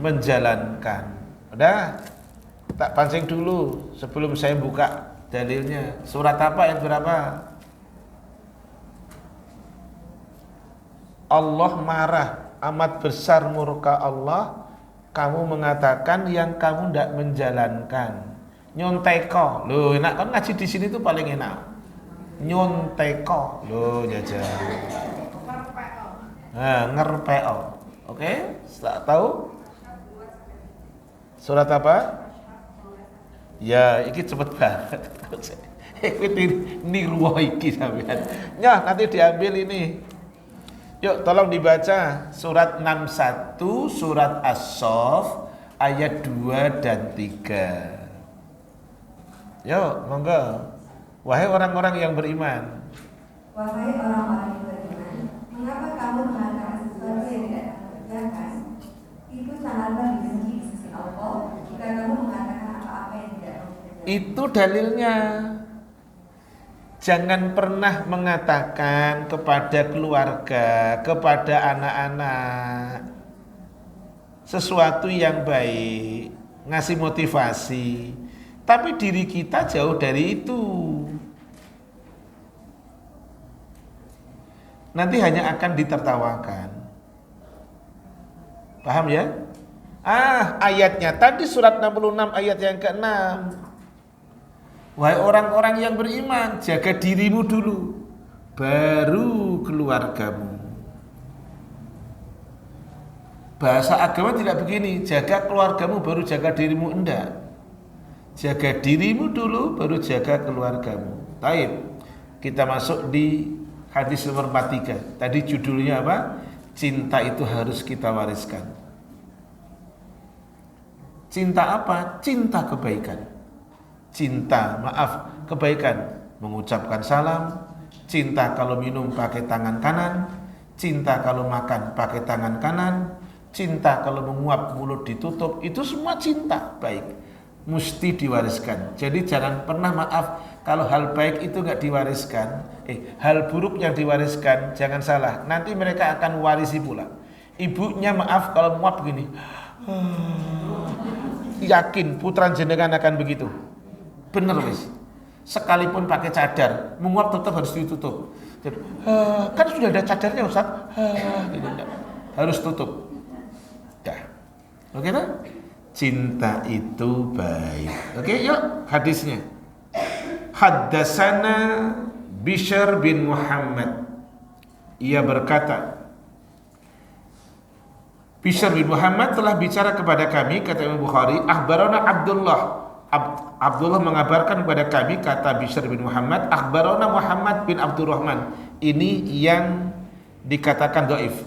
menjalankan. Udah, tak pancing dulu sebelum saya buka dalilnya. Surat apa ayat berapa? Allah marah, amat besar murka Allah. Kamu mengatakan yang kamu tidak menjalankan. Nyonteko, loh enak kan ngaji di sini tuh paling enak. Nyonteko, loh jajan. Nah, ngerpeo, oke? Setelah tahu? Surat apa? Ya, iki cepet banget. Iki niruwa iki sampean. Ya, nanti diambil ini. Yuk, tolong dibaca surat 61, surat As-Saff ayat 2 dan 3. Yuk, monggo. Wahai orang-orang yang beriman. Wahai orang-orang yang beriman, mengapa kamu mengatakan sesuatu yang tidak kamu kerjakan? Itu sangatlah dibenci di sisi Allah jika kamu mengatakan apa-apa yang tidak kamu kerjakan. Itu dalilnya. Jangan pernah mengatakan kepada keluarga, kepada anak-anak sesuatu yang baik, ngasih motivasi, tapi diri kita jauh dari itu. Nanti hanya akan ditertawakan. Paham ya? Ayatnya tadi surat 66 ayat yang ke-6. Wahai orang-orang yang beriman, jaga dirimu dulu, baru keluargamu. Bahasa agama tidak begini, jaga keluargamu baru jaga dirimu, enggak. Jaga dirimu dulu baru jaga keluargamu. Baik, kita masuk di hadis nomor 43. Tadi judulnya apa? Cinta itu harus kita wariskan. Cinta apa? Cinta kebaikan. Cinta, kebaikan, mengucapkan salam, cinta kalau minum pakai tangan kanan, cinta kalau makan pakai tangan kanan, cinta kalau menguap mulut ditutup, itu semua cinta baik, mesti diwariskan. Jadi jangan pernah kalau hal baik itu nggak diwariskan, hal buruk yang diwariskan, jangan salah, nanti mereka akan warisi pula. Ibunya kalau menguap begini, yakin putra jenengan akan begitu. Bener wis. Sekalipun pakai cadar, menguap tetap harus ditutup. Jadi, kan sudah ada cadarnya Ustaz. Gitu, harus tutup. Dah. Oke tak? Cinta itu baik. Oke, yuk hadisnya. Haddatsana Bishr bin Muhammad. Ia berkata, Bishr bin Muhammad telah bicara kepada kami, kata Imam Bukhari, akhbarana Abdullah. Abdullah mengabarkan kepada kami, kata Bishr bin Muhammad, akhbarana Muhammad bin Abdurrahman. Ini yang dikatakan dhaif.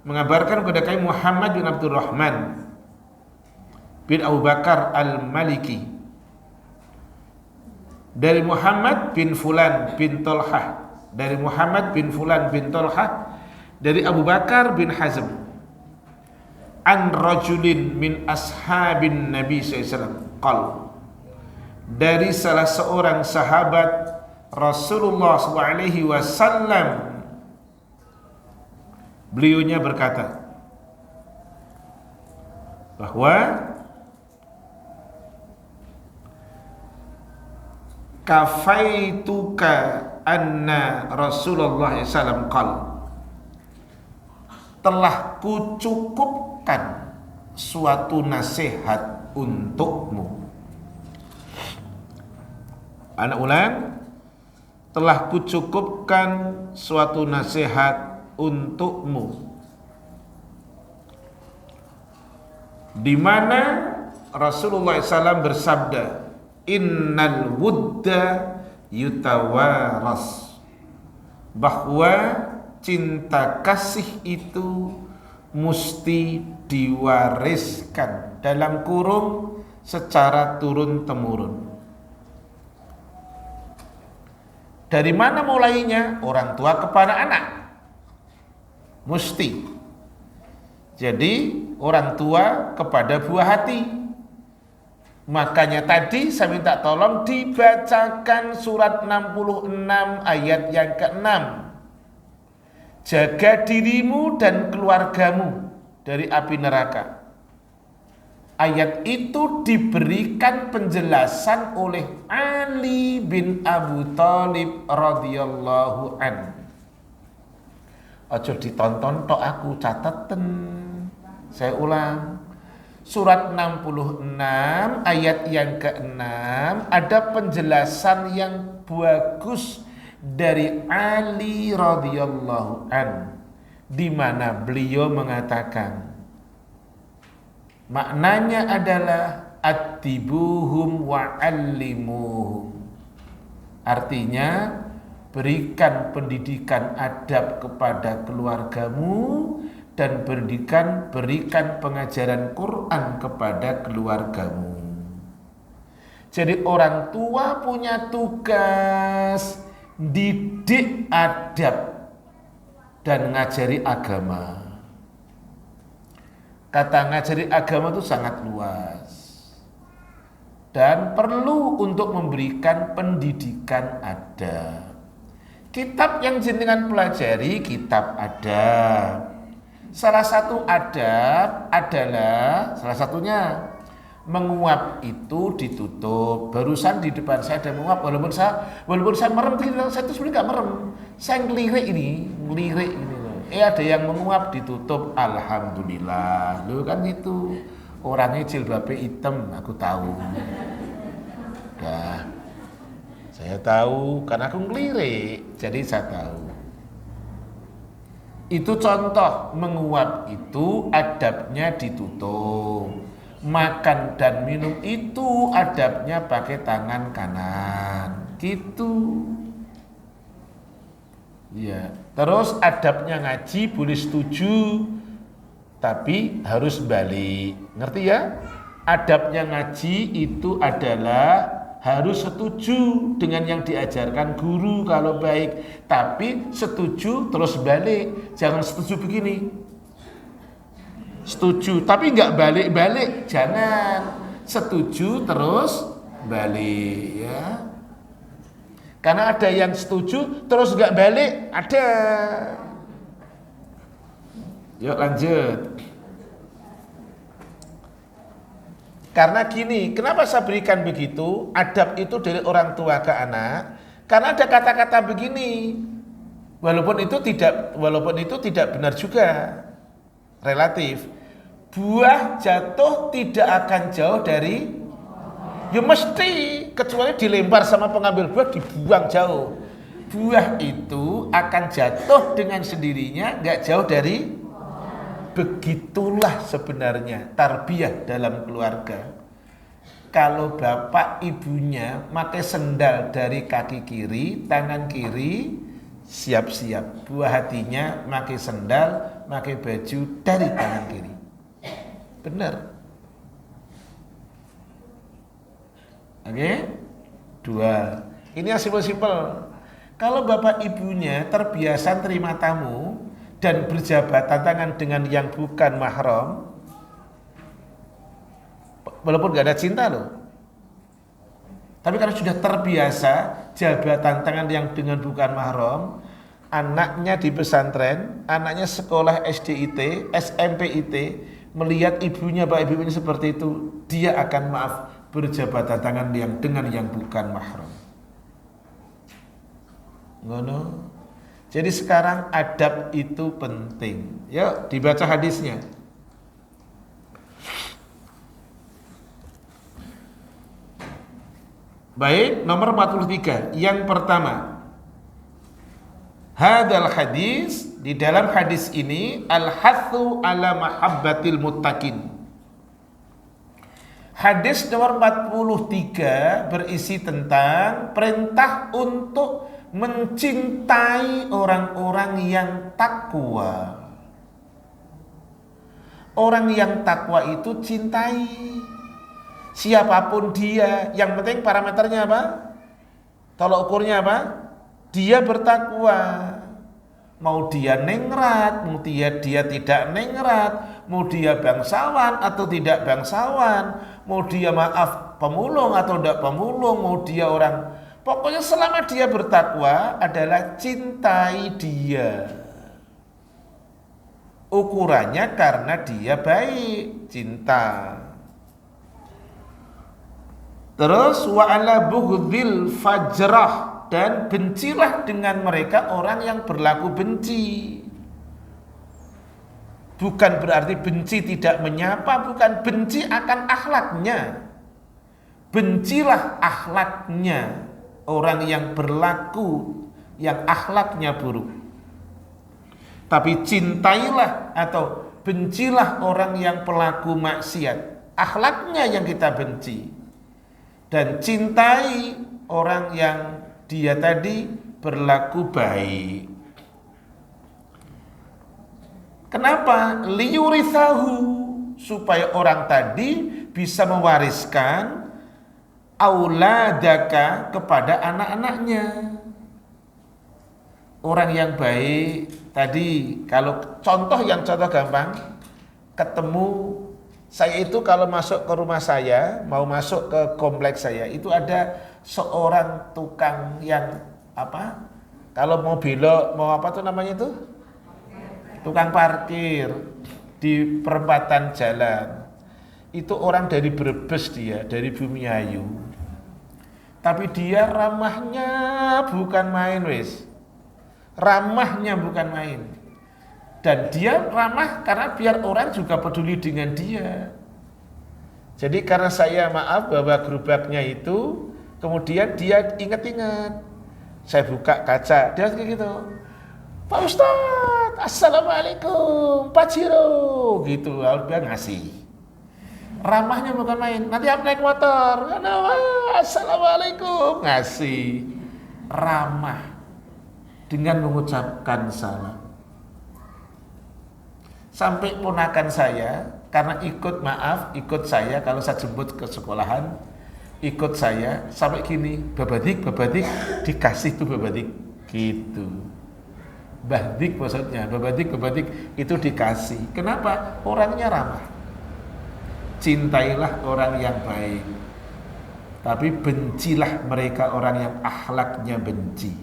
Mengabarkan kepada kami Muhammad bin Abdurrahman bin Abu Bakar al-Maliki dari Muhammad bin Fulan bin Talhah, dari Muhammad bin Fulan bin Talhah dari Abu Bakar bin Hazm an rajulin min ashabin Nabi SAW qal, dari salah seorang sahabat Rasulullah SAW, beliaunya berkata bahwa kafaituka anna Rasulullah SAW qal, telah kucukupkan suatu nasihat untukmu. Anak ulang, telah kucukupkan suatu nasihat untukmu, di mana Rasulullah SAW bersabda, innal wudda yutawaras, bahwa cinta kasih itu mesti diwariskan, dalam kurung secara turun-temurun. Dari mana mulainya? Orang tua kepada anak. Mesti. Jadi orang tua kepada buah hati. Makanya tadi saya minta tolong dibacakan surat 66 ayat yang ke-6. Jaga dirimu dan keluargamu dari api neraka. Ayat itu diberikan penjelasan oleh Ali bin Abu Thalib radhiyallahu an. Ojo ditonton tok aku cateten. Saya ulang. Surat 66 ayat yang ke-6 ada penjelasan yang bagus dari Ali radhiyallahu an, di mana beliau mengatakan maknanya adalah attibuhum wa'allimuhum. Artinya berikan pendidikan adab kepada keluargamu dan berikan pengajaran Quran kepada keluargamu. Jadi orang tua punya tugas didik adab dan ngajari agama. Kata ngajari agama itu sangat luas dan perlu untuk memberikan pendidikan adab. Kitab yang jenengan pelajari kitab adab. Salah satu adab adalah salah satunya menguap itu ditutup. Barusan di depan saya ada menguap, walaupun saya merem, saya itu sebenarnya nggak merem, saya ngelirik ini. Ada yang menguap ditutup, alhamdulillah. Lu kan itu orangnya jilbabnya hitam, aku tahu. Dah, saya tahu karena aku ngelirik, jadi saya tahu. Itu contoh menguap itu adabnya ditutup. Makan dan minum itu adabnya pakai tangan kanan. Gitu. Ya. Terus adabnya ngaji boleh setuju, tapi harus balik. Ngerti ya? Adabnya ngaji itu adalah harus setuju dengan yang diajarkan guru kalau baik, tapi setuju terus balik. Jangan setuju begini, setuju tapi nggak balik-balik. Jangan, setuju terus balik ya. Karena ada yang setuju terus nggak balik, ada. Yuk lanjut. Karena gini, kenapa saya berikan begitu? Adab itu dari orang tua ke anak. Karena ada kata-kata begini, walaupun itu tidak benar juga, relatif. Buah jatuh tidak akan jauh dari, ya mesti, kecuali dilempar sama pengambil buah dibuang jauh. Buah itu akan jatuh dengan sendirinya, nggak jauh dari. Begitulah sebenarnya tarbiyah dalam keluarga. Kalau bapak ibunya pakai sendal dari kaki kiri, tangan kiri siap-siap. Buah hatinya pakai sendal, pakai baju dari tangan kiri. Benar. Oke? Dua. Ini yang simpel-simpel. Kalau bapak ibunya terbiasa terima tamu dan berjabatan tangan dengan yang bukan mahram, walaupun gak ada cinta loh, tapi karena sudah terbiasa jabatan tangan yang dengan bukan mahram, anaknya di pesantren, anaknya sekolah SDIT, SMPIT, melihat ibunya, bapak ibunya seperti itu, dia akan berjabatan tangan yang dengan yang bukan mahram. Ngono. Jadi sekarang adab itu penting. Yuk dibaca hadisnya. Baik, nomor 43. Yang pertama, hadal hadis, di dalam hadis ini al-hathu ala mahabbatil muttaqin. Hadis nomor 43 berisi tentang perintah untuk mencintai orang-orang yang takwa. Orang yang takwa itu cintai siapapun dia. Yang penting parameternya apa? Tolak ukurnya apa? Dia bertakwa. Mau dia ningrat, mau dia tidak ningrat, mau dia bangsawan atau tidak bangsawan, mau dia maaf pemulung atau tidak pemulung, mau dia orang, pokoknya selama dia bertakwa adalah cintai dia. Ukurannya karena dia baik, cinta. Terus wa ala bughdil fajrah, dan bencilah dengan mereka orang yang berlaku benci. Bukan berarti benci tidak menyapa, bukan, benci akan akhlaknya. Bencilah akhlaknya orang yang berlaku yang akhlaknya buruk. Tapi cintailah atau bencilah orang yang pelaku maksiat, akhlaknya yang kita benci. Dan cintai orang yang dia tadi berlaku baik. Kenapa? Liyurithahu, supaya orang tadi bisa mewariskan auladaka kepada anak-anaknya. Orang yang baik tadi, kalau contoh gampang, ketemu saya itu kalau masuk ke rumah saya, mau masuk ke kompleks saya, itu ada seorang tukang yang apa? Kalau mau belok, mau apa tuh namanya itu? Tukang parkir di perempatan jalan. Itu orang dari Brebes dia, dari Bumiayu. Tapi dia ramahnya bukan main wis. Ramahnya bukan main. Dan dia ramah karena biar orang juga peduli dengan dia. Jadi karena saya maaf bawa gerobaknya itu, kemudian dia ingat-ingat. Saya buka kaca, dia kayak gitu. Pak Ustadz, Assalamualaikum, Pak Jiro, gitu. Lalu dia ngasih. Ramahnya bukan main. Nanti aku naik motor, Assalamualaikum, ngasih. Ramah dengan mengucapkan salam. Sampai ponakan saya, karena ikut saya kalau saya jemput ke sekolahan, ikut saya sampai gini, babadik, dikasih tuh babadik, gitu. Badik maksudnya, babadik itu dikasih. Kenapa? Orangnya ramah. Cintailah orang yang baik, tapi bencilah mereka orang yang akhlaknya benci.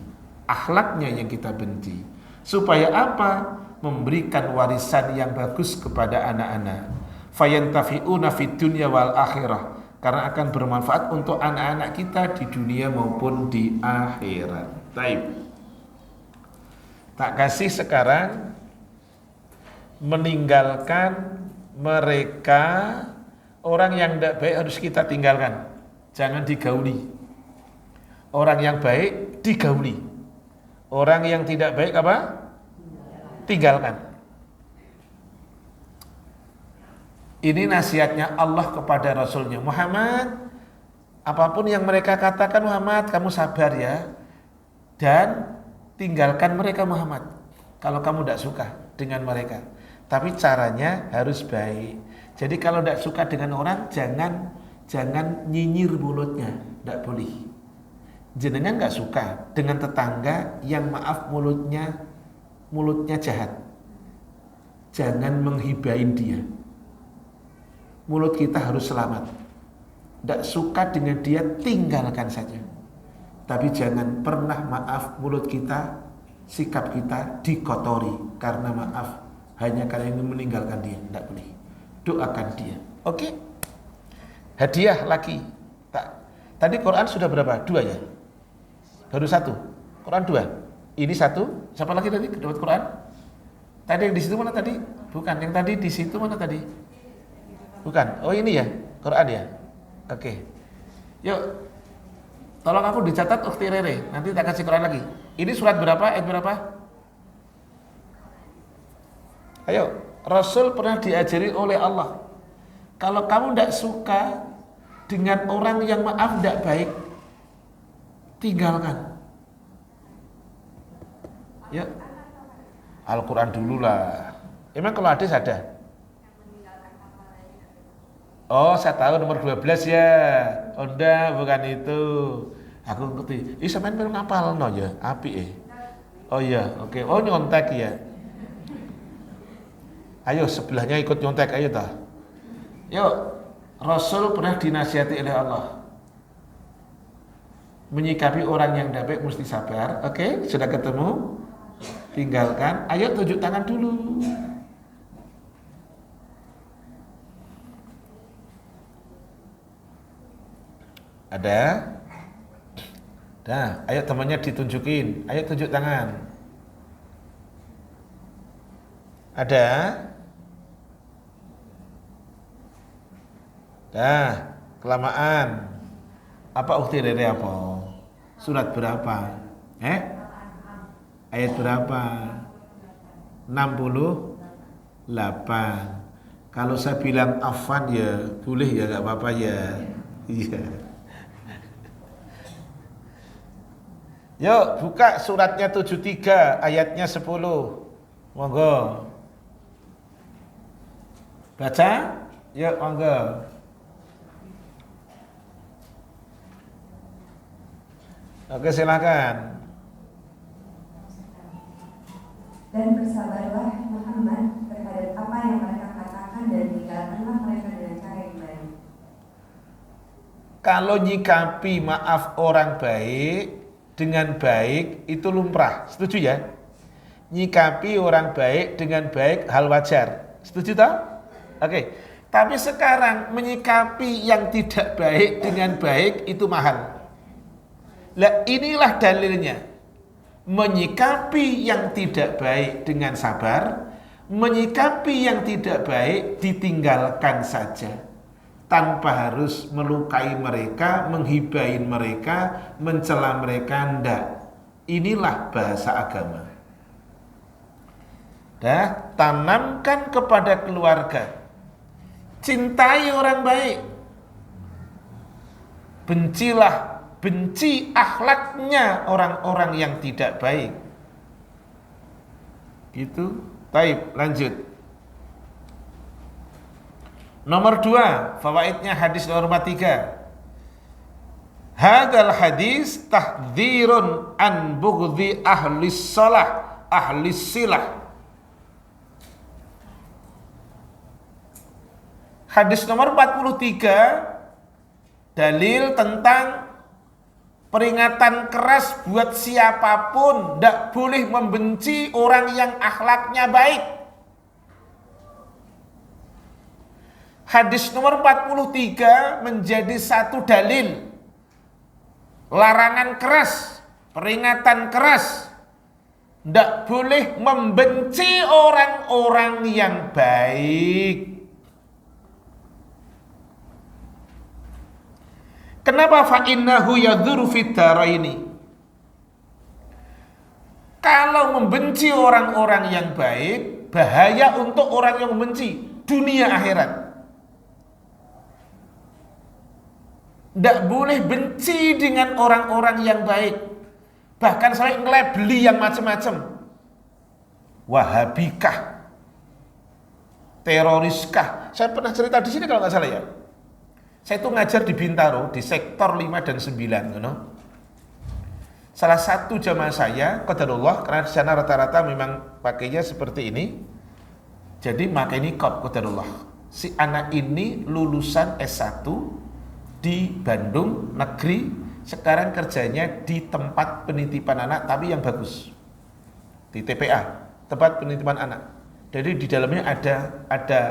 Akhlaknya yang kita benci. Supaya apa? Memberikan warisan yang bagus kepada anak-anak. Fayantafi'una fid dunya wal akhirah, karena akan bermanfaat untuk anak-anak kita di dunia maupun di akhirat. Taib. Tak kasih sekarang meninggalkan mereka orang yang tidak baik harus kita tinggalkan. Jangan digauli. Orang yang baik digauli. Orang yang tidak baik apa? Tinggalkan. Ini nasihatnya Allah kepada Rasulnya Muhammad. Apapun yang mereka katakan Muhammad, kamu sabar ya. Dan tinggalkan mereka Muhammad. Kalau kamu tidak suka dengan mereka. Tapi caranya harus baik. Jadi kalau tidak suka dengan orang, jangan nyinyir mulutnya. Tidak boleh. Jenengan nggak suka dengan tetangga yang maaf mulutnya jahat. Jangan menghibain dia. Mulut kita harus selamat. Tidak suka dengan dia, tinggalkan saja. Tapi jangan pernah maaf mulut kita, sikap kita dikotori karena maaf hanya karena ingin meninggalkan dia. Tidak boleh. Doakan dia. Oke? Hadiah lagi. Tadi Quran sudah berapa? 2 ya? Baru 1. Quran 2. Ini 1. Siapa lagi tadi dapat Quran? Tadi yang di situ mana tadi? Bukan. Yang tadi di situ mana tadi? Bukan. Oh ini ya, Quran ya. Oke. Yuk. Tolong aku dicatat Ukhti Rere. Nanti tak kasih Quran lagi. Ini surat berapa? Ayat berapa? Ayo. Rasul pernah diajari oleh Allah. Kalau kamu tidak suka dengan orang yang maaf tidak baik, tinggalkan. Ya. Al-Quran dulu lah. Emang kalau hadis ada? Oh, saya tahu nomor 12 ya. Oh, enggak, bukan itu. Aku ngerti. Ih, sampean ngapal no ya, apik Oh iya, oke. Oh nyontek ya. Ayo sebelahnya ikut nyontek, ayo tah. Yuk, Rasul pernah dinasihati oleh Allah. Menyikapi orang yang tidak baik mesti sabar. Oke, sudah ketemu? Tinggalkan. Ayo tunjuk tangan dulu. Ada? Dah, ayo temannya ditunjukin. Ayo tunjuk tangan. Ada? Dah, kelamaan. Apa ukti dari apa? Surat berapa? Ayat berapa? 68. Kalau saya bilang afan ya boleh ya, gak apa-apa ya. Iya. Yuk buka suratnya 73 ayatnya 10. Monggo. Baca? Yuk monggo. Oke silakan. Dan bersabarlah Muhammad terhadap apa yang mereka katakan dan tinggalkanlah mereka dengan cara yang baik. Kalau nyikapi maaf orang baik dengan baik itu lumrah, setuju ya? Nyikapi orang baik dengan baik hal wajar, setuju tak? Oke. Tapi sekarang menyikapi yang tidak baik dengan baik itu mahal. Lah inilah dalilnya. Menyikapi yang tidak baik dengan sabar, menyikapi yang tidak baik ditinggalkan saja. Tanpa harus melukai mereka, menghibain mereka, mencela mereka, ndak. Inilah bahasa agama. Dah, tanamkan kepada keluarga. Cintai orang baik. Benci akhlaknya orang-orang yang tidak baik. Gitu. Baik, lanjut. Nomor 2, fawaidnya hadis nomor 3. Hadal hadis tahdhirun an bughdhi ahli shalah, ahli silah. Hadis nomor 43 dalil tentang peringatan keras buat siapapun tidak boleh membenci orang yang akhlaknya baik. Hadis nomor 43 menjadi satu dalil larangan keras, peringatan keras. Tidak boleh membenci orang-orang yang baik. Kenapa? Fa'innahu yadhuru fid daraini. Kalau membenci orang-orang yang baik, bahaya untuk orang yang membenci dunia akhirat. Tidak boleh benci dengan orang-orang yang baik. Bahkan sampai ngelabeli yang macam-macam. Wahabikah, teroriskah. Saya pernah cerita di sini kalau nggak salah ya. Saya itu ngajar di Bintaro, di sektor 5 dan 9. You know? Salah satu jamaah saya, qadarullah, karena di sana rata-rata memang pakainya seperti ini. Jadi pakai niqab, qadarullah. Si anak ini lulusan S1 di Bandung negeri, sekarang kerjanya di tempat penitipan anak tapi yang bagus, di TPA, tempat penitipan anak. Jadi di dalamnya ada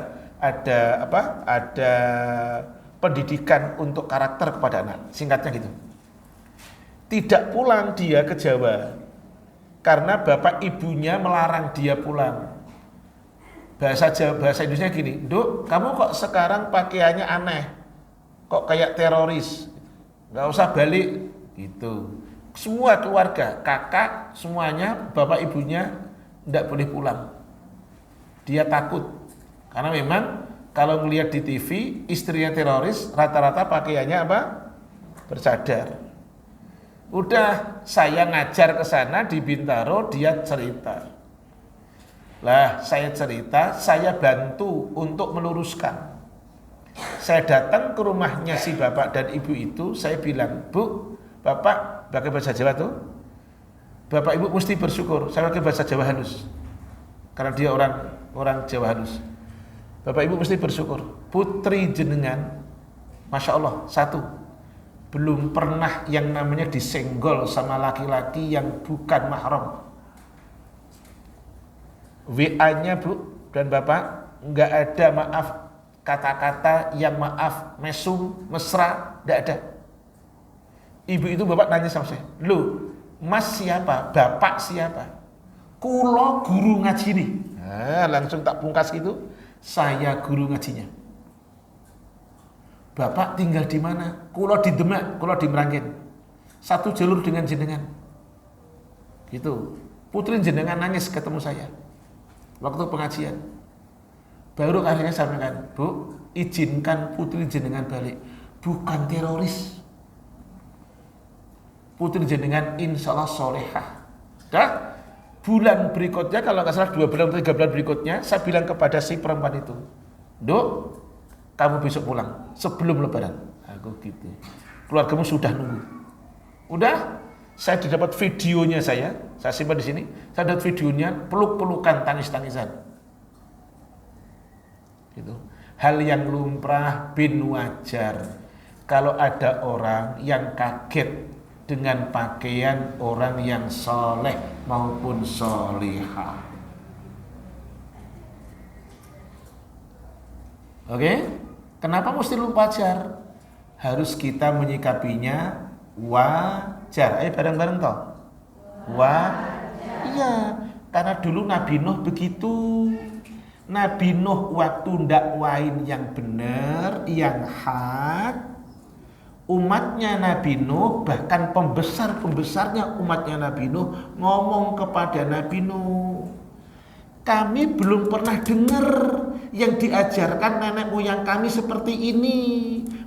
pendidikan untuk karakter kepada anak, singkatnya gitu. Tidak pulang dia ke Jawa karena bapak ibunya melarang dia pulang. Bahasa Indonesia gini, "Duk, kamu kok sekarang pakaiannya aneh? Kok kayak teroris, nggak usah balik," gitu. Semua keluarga, kakak, semuanya, bapak ibunya tidak boleh pulang. Dia takut, karena memang kalau melihat di TV, istrinya teroris, rata-rata pakaiannya apa? Bercadar. Udah, saya ngajar ke sana di Bintaro, dia cerita. Lah, saya cerita, saya bantu untuk meluruskan. Saya datang ke rumahnya si bapak dan ibu itu, saya bilang, "Bu, bapak," pakai bahasa Jawa tuh, Bapak Ibu mesti bersyukur. Saya pakai bahasa Jawa halus karena dia orang Jawa halus. Bapak Ibu mesti bersyukur. Putri jenengan, Masya Allah, satu, belum pernah yang namanya disenggol sama laki-laki yang bukan mahram. WA-nya Bu dan Bapak nggak ada maaf kata-kata yang maaf mesum mesra, nggak ada. Ibu itu Bapak nanya sama saya, "Loh, Mas siapa? Bapak siapa?" "Kulo guru ngaji nih." Nah, langsung tak pungkas gitu, "Saya guru ngajinya." "Bapak tinggal di mana?" "Kulo di Demak, kulo di Meranggen. Satu jalur dengan jenengan." Gitu. Putri jenengan nangis ketemu saya waktu pengajian. Baru akhirnya saya sampaikan, "Bu, izinkan putri jenengan balik. Bukan teroris. Putri jenengan insya Allah solehah." Dah, bulan berikutnya, kalau nggak salah 2 bulan atau 3 bulan berikutnya, saya bilang kepada si perempuan itu, "Dok, kamu besok pulang sebelum lebaran." Aku gitu. "Keluargamu sudah nunggu." Udah, saya dapat videonya, saya simpan di sini. Saya dapat videonya, peluk-pelukan, tangis-tangisan. Gitu. Hal yang lumrah bin wajar. Kalau ada orang yang kaget dengan pakaian orang yang soleh maupun solihah. Oke? Kenapa mesti wajar? Harus kita menyikapinya wajar. Ayo bareng-bareng toh. Iya, karena dulu Nabi Nuh begitu. Nabi Nuh waktu ndakwain yang benar, yang hak, umatnya Nabi Nuh, bahkan pembesar-pembesarnya umatnya Nabi Nuh ngomong kepada Nabi Nuh, "Kami belum pernah dengar yang diajarkan nenek moyang kami seperti ini,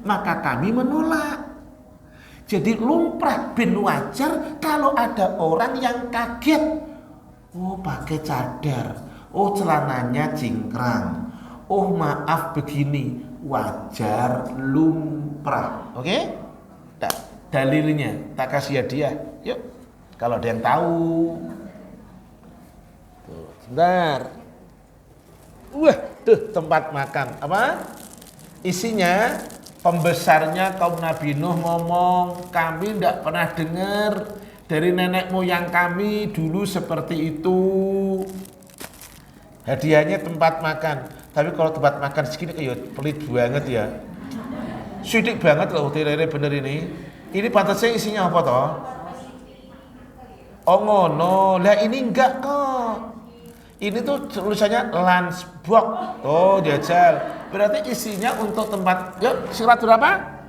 maka kami menolak." Jadi lumrah bin wajar kalau ada orang yang kaget, "Oh, pakai cadar, oh celananya cingkrang, oh maaf begini." Wajar, lumrah. Oke? Dalilnya tak kasih hadiah. Yuk, kalau ada yang tahu. Tuh, sebentar. Wah, tuh tempat makan. Apa? Isinya pembesarnya kaum Nabi Nuh ngomong, "Kami tidak pernah dengar dari nenek moyang kami dulu seperti itu." Hadiahnya tempat makan. Tapi kalau tempat makan segini kayak pelit banget ya. Sidik banget loh tirere bener ini. Ini pantasnya isinya apa toh? Oh ngono. Lah ini enggak kok. Ini tuh tulisannya lunchbox. Oh jajal. Berarti isinya untuk tempat. Yuk, surat berapa?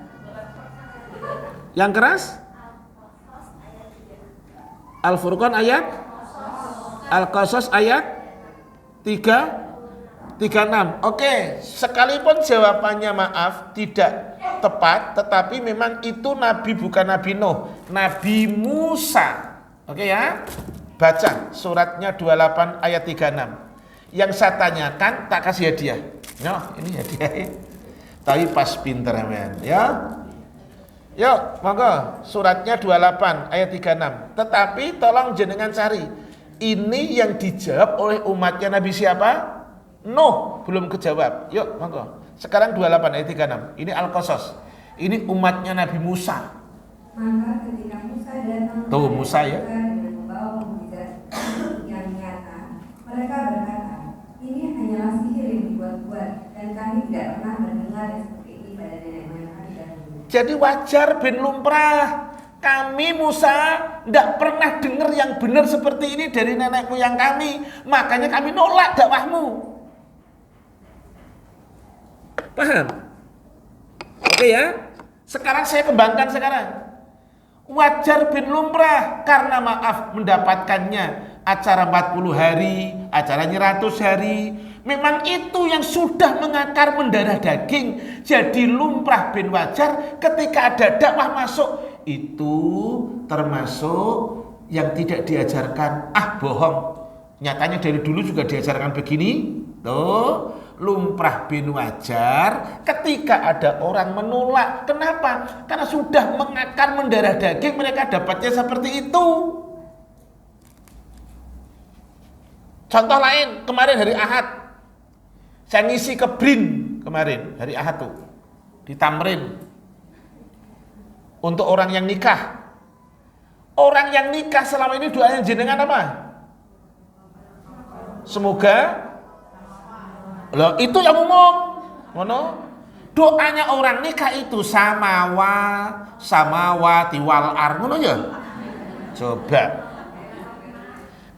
Yang keras? Al-Furqan ayat? Al-Qasas ayat 36. Oke, sekalipun jawabannya maaf tidak tepat, tetapi memang itu Nabi bukan Nabi Nuh, Nabi Musa. Oke ya, baca suratnya 28 ayat 36. Yang saya tanyakan tak kasih hadiah. Noh, ini hadiah. Tapi pas pinter men, ya. Yuk, monggo suratnya 28 ayat 36. Tetapi tolong jenengan cari. Ini yang dijawab oleh umatnya Nabi siapa? Nuh, belum kejawab. Yuk, monggo. Sekarang 28 ayat 36. Ini Al-Qasas. Ini umatnya Nabi Musa. Maka ketika Musa datang, Tuh Musa ya. dengan membawa mukjizat yang nyata, mereka berkata, "Ini hanyalah sihir yang dibuat-buat dan kami tidak pernah mendengar yang seperti ini pada nenek moyang kami dahulu." Jadi wajar bin lumrah. Kami Musa tidak pernah dengar yang benar seperti ini dari nenek moyang kami. Makanya kami nolak dakwahmu. Paham? Oke ya. Sekarang saya kembangkan sekarang. Wajar bin lumrah karena maaf mendapatkannya acara 40 hari, acaranya 100 hari. Memang itu yang sudah mengakar mendarah daging. Jadi lumrah bin wajar ketika ada dakwah masuk. Itu termasuk yang tidak diajarkan. Ah bohong. Nyatanya dari dulu juga diajarkan begini. Tuh, lumrah bin wajar ketika ada orang menolak. Kenapa? Karena sudah mengakar mendarah daging, mereka dapatnya seperti itu. Contoh lain, kemarin hari Ahad saya ngisi ke BRIN kemarin hari Ahad tuh di Tamrin untuk orang yang nikah. Orang yang nikah selama ini doanya jenengan apa? Semoga loh, itu yang umum. Ngono. Doanya orang nikah itu samawati wal ar, ngono ya. Coba.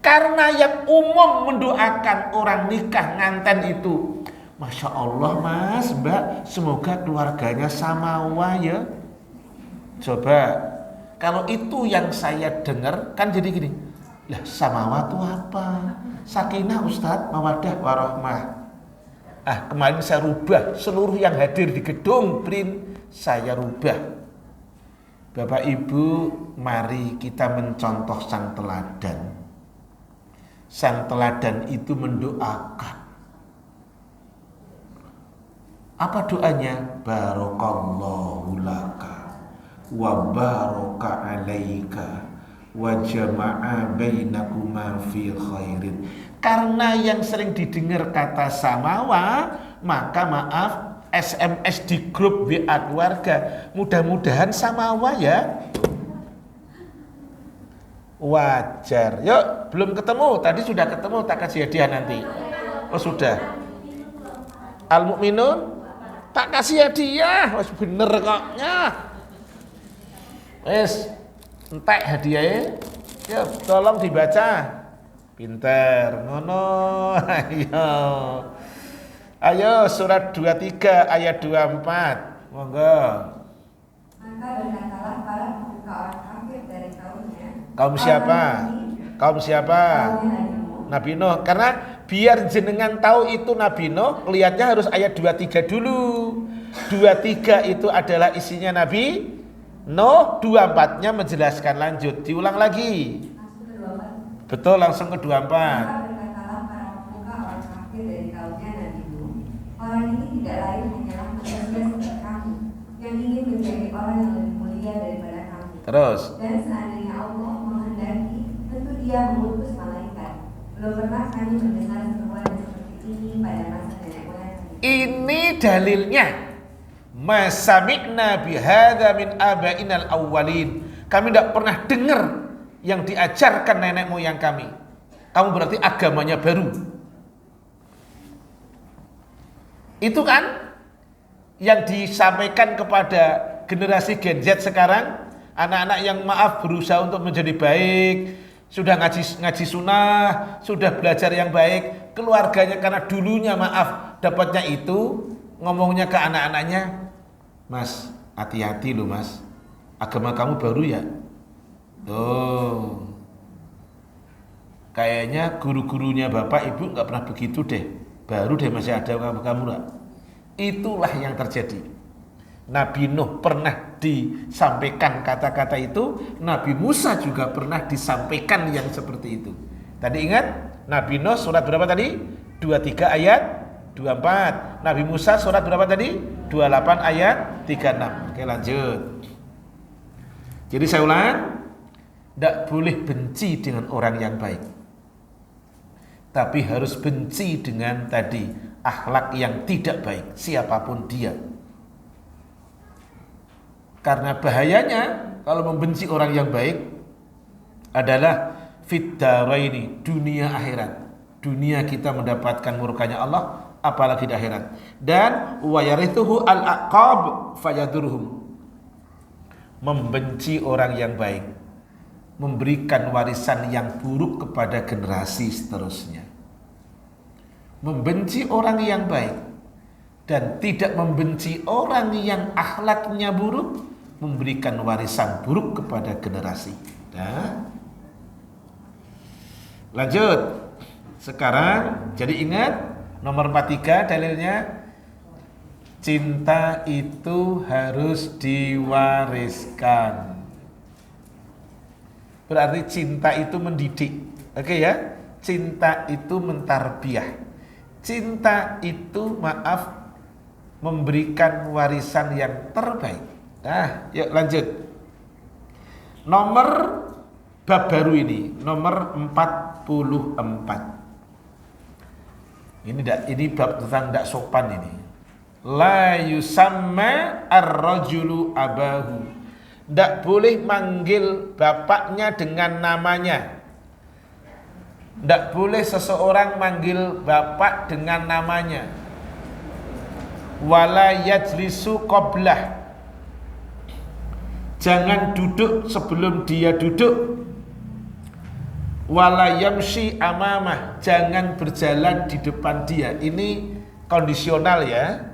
Karena yang umum mendoakan orang nikah nganten itu, Masya Allah Mas, Mbak, semoga keluarganya samawa ya. Coba, kalau itu yang saya dengar kan jadi gini, lah samawa itu apa? Sakinah Ustadz, mawadah warahmah. Kemarin saya rubah seluruh yang hadir di gedung BRIN, saya rubah. Bapak Ibu, mari kita mencontoh sang teladan. Sang teladan itu mendoakan. Apa doanya? Barakallahu laka wa baraka alaika wa jama'a bainakuma fi khairin. Karena yang sering didengar kata samawa, maka maaf, SMS di grup WA keluarga, mudah-mudahan samawa ya. Wajar. Yuk, belum ketemu, tadi sudah ketemu, tak kasih hadiah nanti. Oh sudah. Al-Mu'minun tak kasih hadiah, wes bener koknya. Wes, entek hadiahnya. Yuk, tolong dibaca. Pinter, ngono. Ayo surat 23 ayat 24. Monggo. Maka berkatalah para pembuka orang kafir dari kaumnya. Kaum siapa? Kaum siapa? Nabi Nuh. Karena biar jenengan tahu itu Nabi Nuh, lihatnya harus ayat 23 dulu. 23 itu adalah isinya Nabi Nuh, 24-nya menjelaskan lanjut. Diulang lagi. Betul, langsung ke 24. Maka berkatalah para pembuka orang kafir dari kaumnya Nabi Nuh, orang ini tidak lain hanyalah manusia seperti kamu, yang ingin menjadi orang yang lebih mulia daripada kamu. Terus. Dan seandainya Allah menghendaki, tentu Dia mengutus malaikat. Belum pernah kami mendengar seruan seperti ini pada masa nenek moyang kami. Ini dalilnya. Masami'na bihadza min abainal awwalin. Kami tidak pernah dengar yang diajarkan nenek moyang kami. Kamu berarti agamanya baru. Itu kan yang disampaikan kepada generasi Gen Z sekarang, anak-anak yang maaf berusaha untuk menjadi baik, sudah ngaji sunnah, sudah belajar yang baik, keluarganya karena dulunya maaf dapatnya itu, ngomongnya ke anak-anaknya, Mas, hati-hati loh Mas, agama kamu baru ya? Tuh, kayaknya guru-gurunya bapak ibu nggak pernah begitu deh, baru deh masih ada kamu lah. Itulah yang terjadi. Nabi Nuh pernah disampaikan kata-kata itu, Nabi Musa juga pernah disampaikan yang seperti itu. Tadi ingat Nabi Nuh surat berapa tadi? 23 ayat 24. Nabi Musa surat berapa tadi? 28 ayat 36. Oke, lanjut. Jadi saya ulang, tidak boleh benci dengan orang yang baik, tapi harus benci dengan tadi akhlak yang tidak baik, siapapun dia. Karena bahayanya kalau membenci orang yang baik adalah fiddaraini, dunia akhirat. Dunia kita mendapatkan murkanya Allah, apalagi di akhirat. Dan wayarithuhu al-aqab fayadurhum. Membenci orang yang baik, memberikan warisan yang buruk kepada generasi seterusnya. Membenci orang yang baik dan tidak membenci orang yang akhlaknya buruk, memberikan warisan buruk kepada generasi. Nah, lanjut. Sekarang jadi ingat nomor 43 dalilnya, cinta itu harus diwariskan. Berarti cinta itu mendidik. Oke ya? Cinta itu mentarbiah. Cinta itu memberikan warisan yang terbaik. Nah, yuk lanjut. Nomor bab baru ini, nomor 44. Ini bab tentang tidak sopan ini. La yusamma ar-rajulu abahu. Tidak boleh manggil bapaknya dengan namanya. Tidak boleh seseorang manggil bapak dengan namanya. Wala yajlisu qablah. Jangan duduk sebelum dia duduk. Wala yamshi amamah. Jangan berjalan di depan dia. Ini kondisional ya.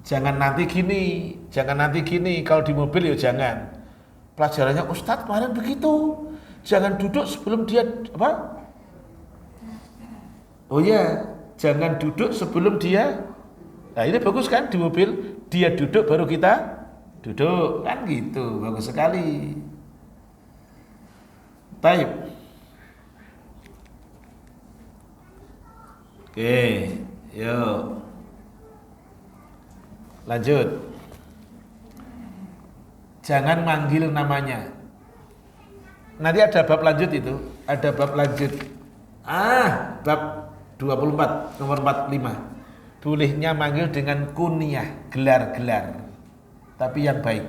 Jangan nanti gini. Kalau di mobil ya jangan. Pelajarannya Ustadz kemarin begitu. Jangan duduk sebelum dia apa? Oh ya, jangan duduk sebelum dia. Nah ini bagus kan di mobil. Dia duduk baru kita duduk. Kan gitu, bagus sekali. Baik. Oke, yuk. Lanjut. Jangan manggil namanya. Nanti ada bab lanjut itu. Ada bab lanjut. Bab 24, nomor 45. Bolehnya manggil dengan kunyah, gelar-gelar. Tapi yang baik.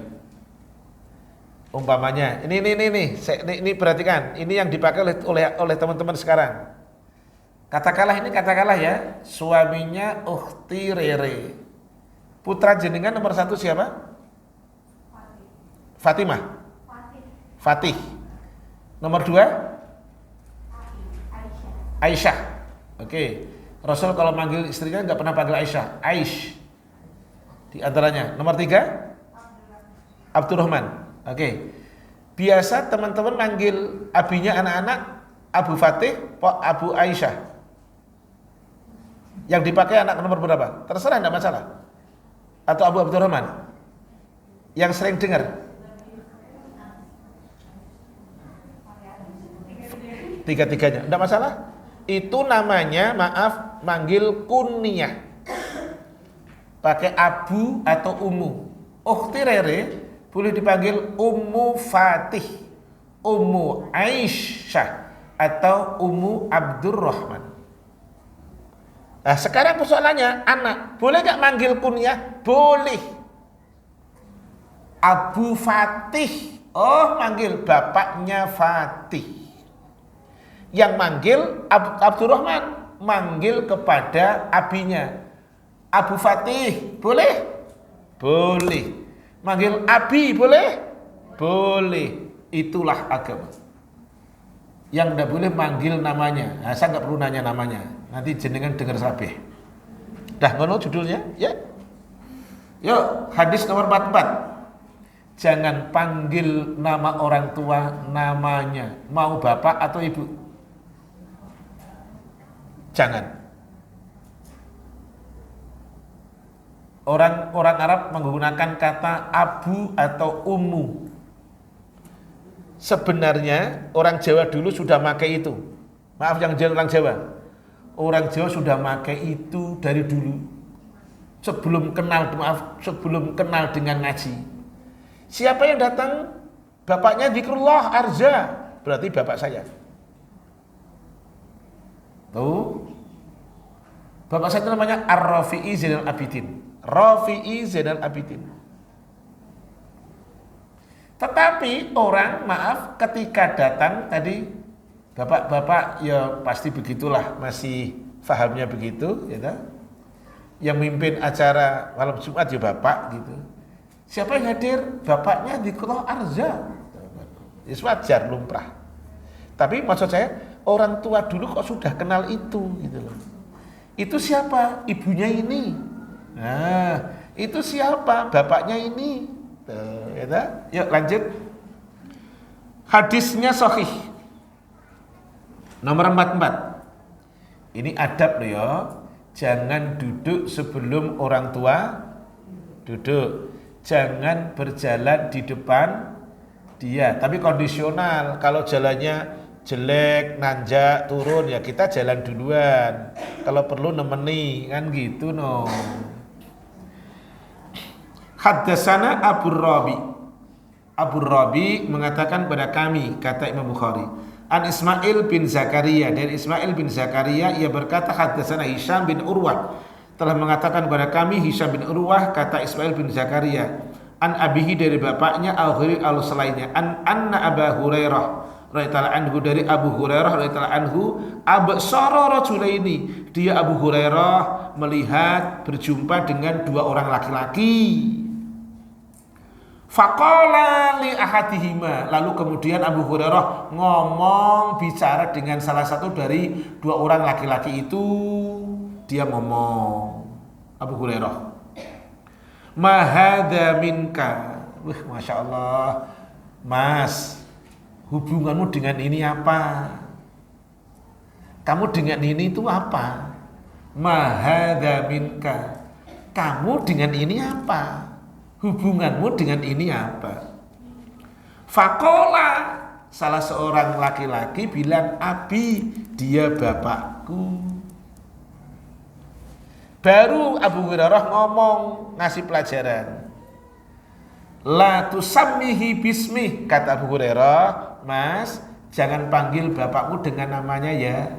Umpamanya, ini perhatikan. Ini yang dipakai oleh teman-teman sekarang. Katakanlah ya, suaminya Ukhti Rere. Putra jenengan nomor 1 siapa? Fatimah. Fatih. Nomor 2? Aisyah. Oke. Rasul kalau manggil istrinya nggak pernah panggil Aisyah. Aish. Di antaranya. Nomor 3? Abdurrahman. Oke. Biasa teman-teman manggil abinya anak-anak Abu Fatih, Abu Aisyah. Yang dipakai anak nomor berapa? Terserah, enggak masalah. Atau Abu Abdurrahman. Yang sering dengar. Tiga-tiganya, enggak masalah. Itu namanya, maaf, manggil kunyah. Pakai Abu atau Ummu. Ukhti Rere boleh dipanggil Ummu Fatih, Ummu Aisyah, atau Ummu Abdurrahman. Nah sekarang persoalannya, anak boleh gak manggil kunyah? Boleh. Abu Fatih, oh manggil bapaknya Fatih. Yang manggil Abdurrahman, manggil kepada abinya Abu Fatih, boleh? Boleh. Manggil Abi, boleh? Boleh. Itulah agama. Yang tidak boleh manggil namanya. Nah, saya nggak perlu nanya namanya. Nanti jenengan dengar sabeh. Dah ngono judulnya, ya. Yuk, hadis nomor 44. Jangan panggil nama orang tua namanya, mau bapak atau ibu. Jangan. Orang Arab menggunakan kata abu atau ummu. Sebenarnya orang Jawa dulu sudah pakai itu. Maaf yang orang Jawa. Orang Jawa sudah pakai itu dari dulu. Sebelum kenal dengan ngaji. Siapa yang datang? Bapaknya Zikrullah Arza, berarti bapak saya. Tahu? Bapak saya itu namanya Ar-Rafi'i Zainal Abidin. Rafi'i Zainal Abidin. Tetapi orang, maaf, ketika datang tadi, bapak-bapak ya pasti begitulah, masih fahamnya begitu, ya. Yang mimpin acara malam Jumat ya bapak gitu. Siapa yang hadir? Bapaknya Zikrullah Arza. Ya wajar, lumrah. Tapi maksud saya, orang tua dulu kok sudah kenal itu gitu loh. Itu siapa? Ibunya ini. Nah, itu siapa? Bapaknya ini. Tuh, ya. Yuk lanjut. Hadisnya sahih. Nomor 44. Ini adab loh ya. Jangan duduk sebelum orang tua duduk. Jangan berjalan di depan dia. Tapi kondisional. Kalau jalannya jelek, nanjak, turun, ya kita jalan duluan. Kalau perlu nemeni, kan gitu no. Haddatsana Abu Rabi mengatakan pada kami, kata Imam Bukhari, An Ismail bin Zakaria, dari Ismail bin Zakaria ia berkata hadatsana Hisham bin Urwah, telah mengatakan kepada kami Hisham bin Urwah, kata Ismail bin Zakaria, an abihi dari bapaknya al-ghairi al-selainnya, anna Abu Hurairah radhiyallahu anhu, dari Abu Hurairah radhiyallahu anhu, absara rajulaini, dia Abu Hurairah melihat berjumpa dengan dua orang laki-laki. Faqala li ahadihima, lalu kemudian Abu Hurairah ngomong bicara dengan salah satu dari dua orang laki-laki itu. Dia ngomong, Abu Hurairah, ma hadza minka. Wah, Masya Allah, Mas, hubunganmu dengan ini apa? Kamu dengan ini itu apa? Ma hadza minka, kamu dengan ini apa? Hubunganmu dengan ini apa? Faqala, salah seorang laki-laki bilang, abi, dia bapakku. Baru Abu Hurairah ngomong, ngasih pelajaran. La tusammihi bismih, kata Abu Hurairah, Mas, jangan panggil bapakmu dengan namanya ya.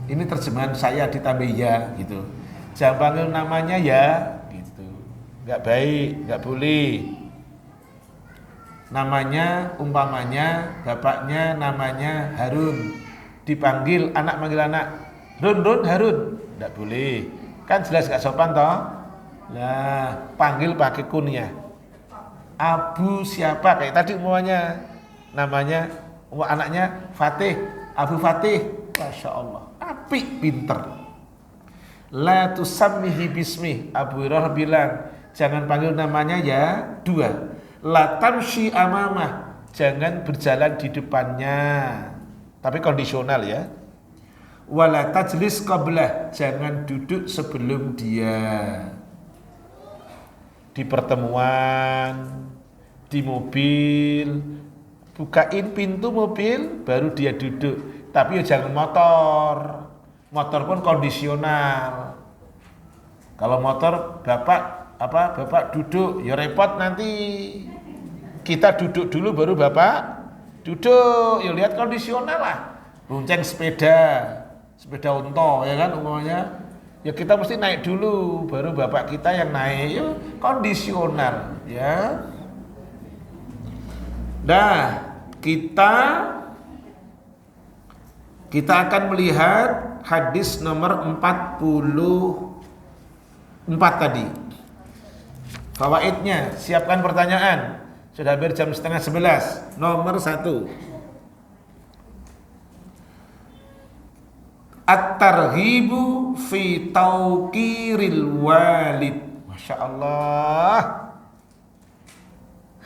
Ini terjemahan saya ditambah ya gitu. Jangan panggil namanya ya. Gak baik, gak boleh. Namanya, umpamanya bapaknya namanya Harun, dipanggil anak manggil anak, Run, Harun, gak boleh. Kan jelas gak sopan toh. Nah, panggil pakai kunyah. Abu siapa, kayak tadi umpamanya namanya anaknya Fatih, Abu Fatih. Masya Allah, apik, pinter. La tusammihi bismih, Abu Hurairah bilang, jangan panggil namanya ya. Dua, la tamshi amamah, jangan berjalan di depannya, tapi kondisional ya. Wala tajlis qablah, jangan duduk sebelum dia. Di pertemuan, di mobil, bukain pintu mobil baru dia duduk, tapi ya jangan motor. Motor pun kondisional. Kalau motor bapak duduk, ya repot nanti. Kita duduk dulu baru bapak duduk. Ya lihat kondisional lah. Bonceng sepeda unta ya kan umumnya. Ya kita mesti naik dulu baru bapak kita yang naik. Ya kondisional ya. Nah, kita akan melihat hadis nomor 44 tadi. Fawaidnya, siapkan pertanyaan. Sudah hampir jam 10:30. Nomor 1. At-targhibu fi tauqiril walid. Masya Allah.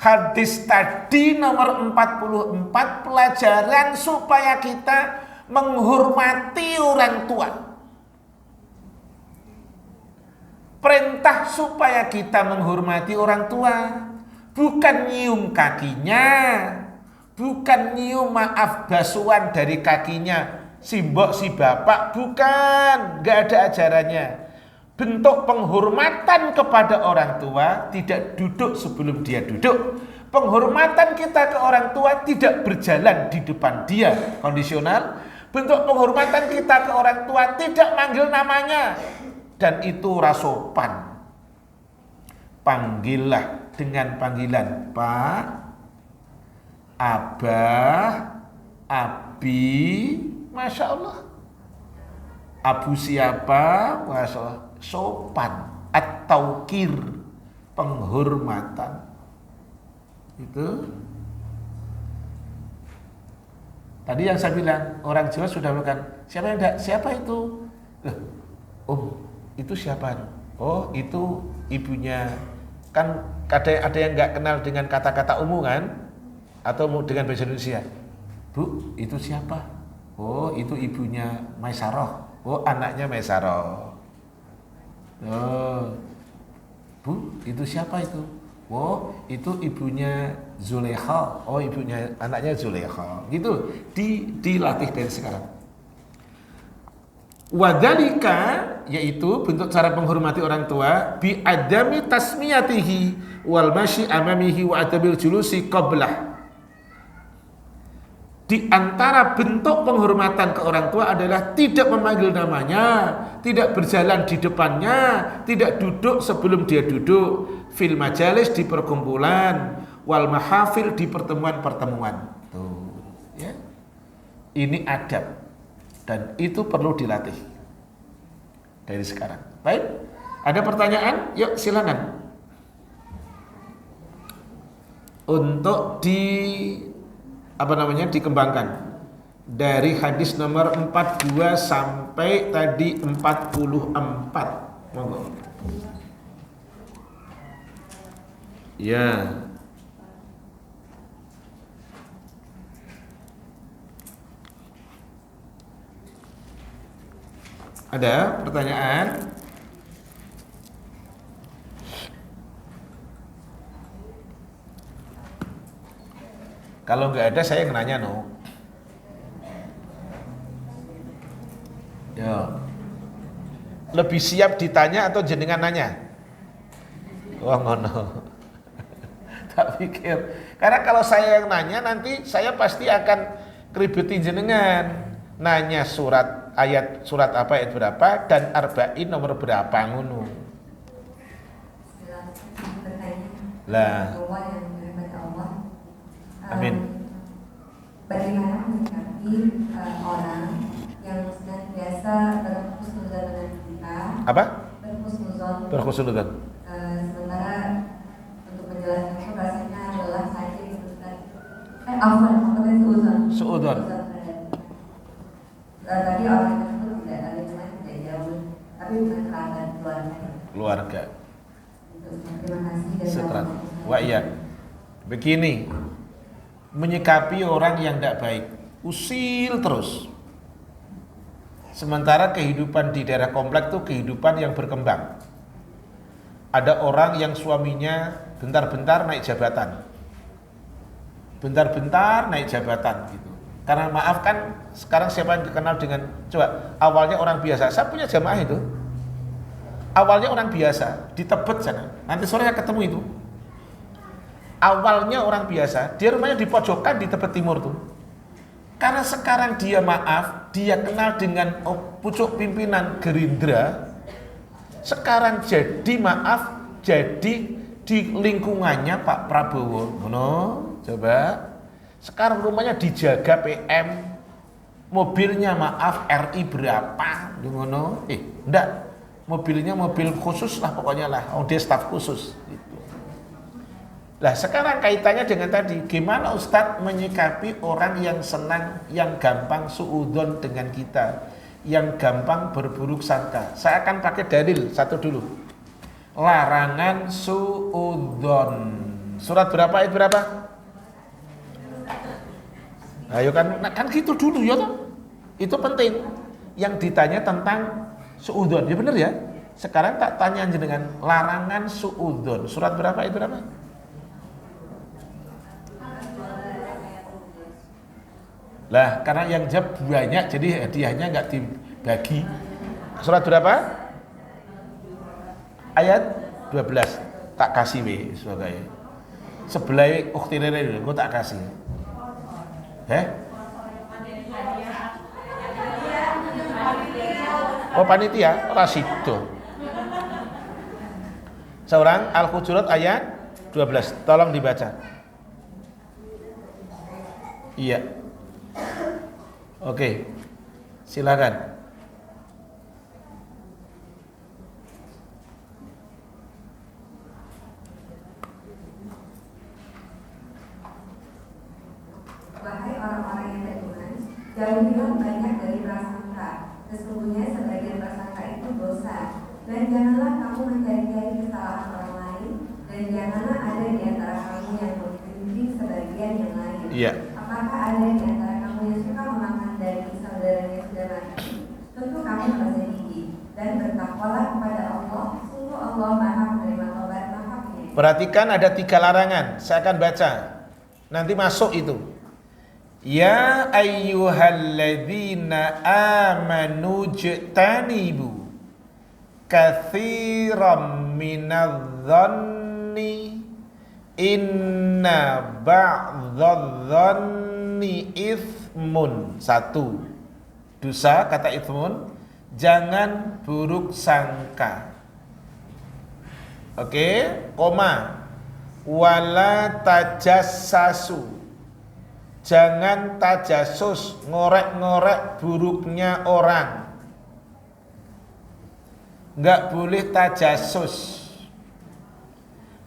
Hadis tadi nomor 44, pelajaran supaya kita menghormati orang tua. Perintah supaya kita menghormati orang tua, bukan nyium kakinya, bukan nyium basuhan dari kakinya si mbok si bapak, bukan, gak ada ajarannya. Bentuk penghormatan kepada orang tua tidak duduk sebelum dia duduk. Penghormatan kita ke orang tua tidak berjalan di depan dia, kondisional. Bentuk penghormatan kita ke orang tua tidak manggil namanya, dan itu rasopan. Panggillah dengan panggilan Pak, Abah, Abi, Masya Allah. Abu siapa? Masya Allah. Sopan, at-tauqir, penghormatan. Itu tadi yang saya bilang, orang Jawa sudah makan. Siapa itu? Itu siapa? Oh, itu ibunya. Kan ada yang nggak kenal dengan kata-kata umum kan? Atau dengan bahasa Indonesia. Bu, itu siapa? Oh, itu ibunya Maisarah. Oh, anaknya Maisarah. Oh, Bu, itu siapa itu? Oh, itu ibunya Zulekha. Oh, ibunya anaknya Zulekha. Gitu, dilatih dari sekarang. Wadhalika, yaitu bentuk cara menghormati orang tua, bi adami tasmiyatihi wal masyi amamihi wa adabil julusi qablah. Di antara bentuk penghormatan ke orang tua adalah tidak memanggil namanya, tidak berjalan di depannya, tidak duduk sebelum dia duduk, fil majalis di perkumpulan, wal mahafil di pertemuan-pertemuan. Tuh, ya. Ini adab dan itu perlu dilatih dari sekarang. Baik, ada pertanyaan? Yuk silakan. Untuk dikembangkan dari hadis nomor 42 sampai tadi 44. Monggo. Ya. Ada pertanyaan? Kalau nggak ada saya nanya no. Ya. Lebih siap ditanya atau jenengan nanya? Wah ngono. Tak pikir. Karena kalau saya yang nanya nanti saya pasti akan keribetin jenengan. Nanya surat apa ayat berapa dan arba'in nomor berapa ngono. Lah. Amin. Bagaimana menyikapi orang yang senantiasa berhusnuzon dengan kita? Apa? Berhusnuzon. Sementara untuk menjelaskan itu rasanya lelah saja suudzon. Tadi orang tersebut tidak ada cuma tidak jauh, tapi bukan kerabat keluarga. Terima kasih dan Setelah. Wah iya. Begini. Menyikapi orang yang tidak baik, usil terus. Sementara kehidupan di daerah komplek itu kehidupan yang berkembang. Ada orang yang suaminya bentar-bentar naik jabatan, gitu. Karena maaf kan sekarang siapa yang dikenal dengan, coba awalnya orang biasa. Saya punya jamaah itu, awalnya orang biasa di Tebet sana. Nanti sore saya ketemu itu. Awalnya orang biasa, dia rumahnya di pojokan di Tebet Timur tuh. Karena sekarang dia dia kenal dengan pucuk pimpinan Gerindra. Sekarang jadi di lingkungannya Pak Prabowo. Coba. Sekarang rumahnya dijaga PM. Mobilnya RI berapa? Enggak. Mobilnya mobil khusus lah pokoknya lah. Dia staf khusus. Lah sekarang kaitannya dengan tadi, gimana Ustadz menyikapi orang yang senang, yang gampang suudzon dengan kita, yang gampang berburuk sangka. Saya akan pakai dalil satu dulu. Larangan suudzon. Surat berapa ayat berapa? Ayo kan gitu dulu ya toh. Itu penting. Yang ditanya tentang suudzon, ya benar ya. Sekarang tak tanya dengan larangan suudzon. Surat berapa ayat berapa? Lah, karena yang jawab banyak, jadi hadiahnya nggak dibagi. Surat berapa? Ayat 12. Tak kasih sebagai sebelah ukhti rere dulu, gue tak kasih. Oh panitia, Rasido. Seorang Al-Hujurat ayat 12. Tolong dibaca. Iya. Oke, silakan. Wahai orang-orang yang beriman, jauhilah banyak dari prasangka. Sesungguhnya sebagian prasangka itu dosa. Dan janganlah kamu mencari-cari kesalahan orang lain, dan janganlah ada di antara kamu yang membenci sebagian yang lain. Iya. Apakah ada di antara kamu yang suka memakan daging saudaranya sudah mati? Tentu kamu bersedih dan bertakwalah kepada Allah. Sungguh Allah Maha menerima taubat, Maha Penyayang. Perhatikan ada 3 larangan. Saya akan baca. Nanti masuk itu. Ya ayyuhalladzina amanu jtanibu katsiran minadh-dhanni inna ba'dadh-dhanni ini ithmun. Satu, dosa, kata ithmun, jangan buruk sangka. Oke, koma. Wala tajassasu. Jangan tajasus, ngorek-ngorek buruknya orang. Enggak boleh tajasus.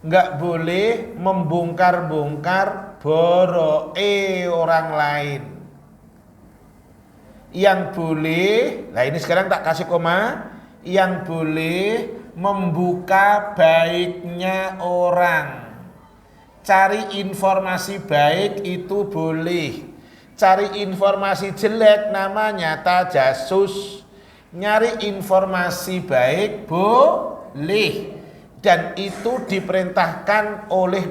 Enggak boleh membongkar-bongkar boroke orang lain. Yang boleh, nah ini sekarang tak kasih koma, yang boleh membuka baiknya orang. Cari informasi baik itu boleh. Cari informasi jelek namanya tajasus. Nyari informasi baik boleh. Dan itu diperintahkan oleh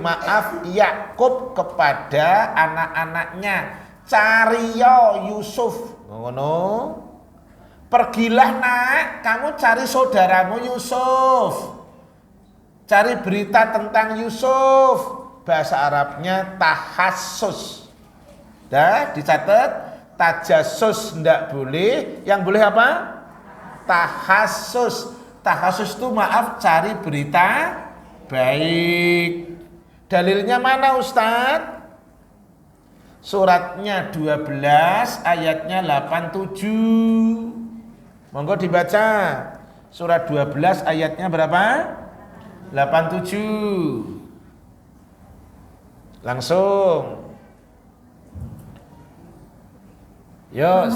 Yakub kepada anak-anaknya. Cariyo Yusuf. Ngono. Pergilah nak, kamu cari saudaramu Yusuf. Cari berita tentang Yusuf. Bahasa Arabnya tahassus. Dah dicatat, tajasus ndak boleh. Yang boleh apa? Tahassus. Tahassus itu maaf cari berita baik. Dalilnya mana Ustaz? Suratnya 12 ayatnya 87. Monggo dibaca. Surat 12 ayatnya berapa? 87. Langsung. Yo.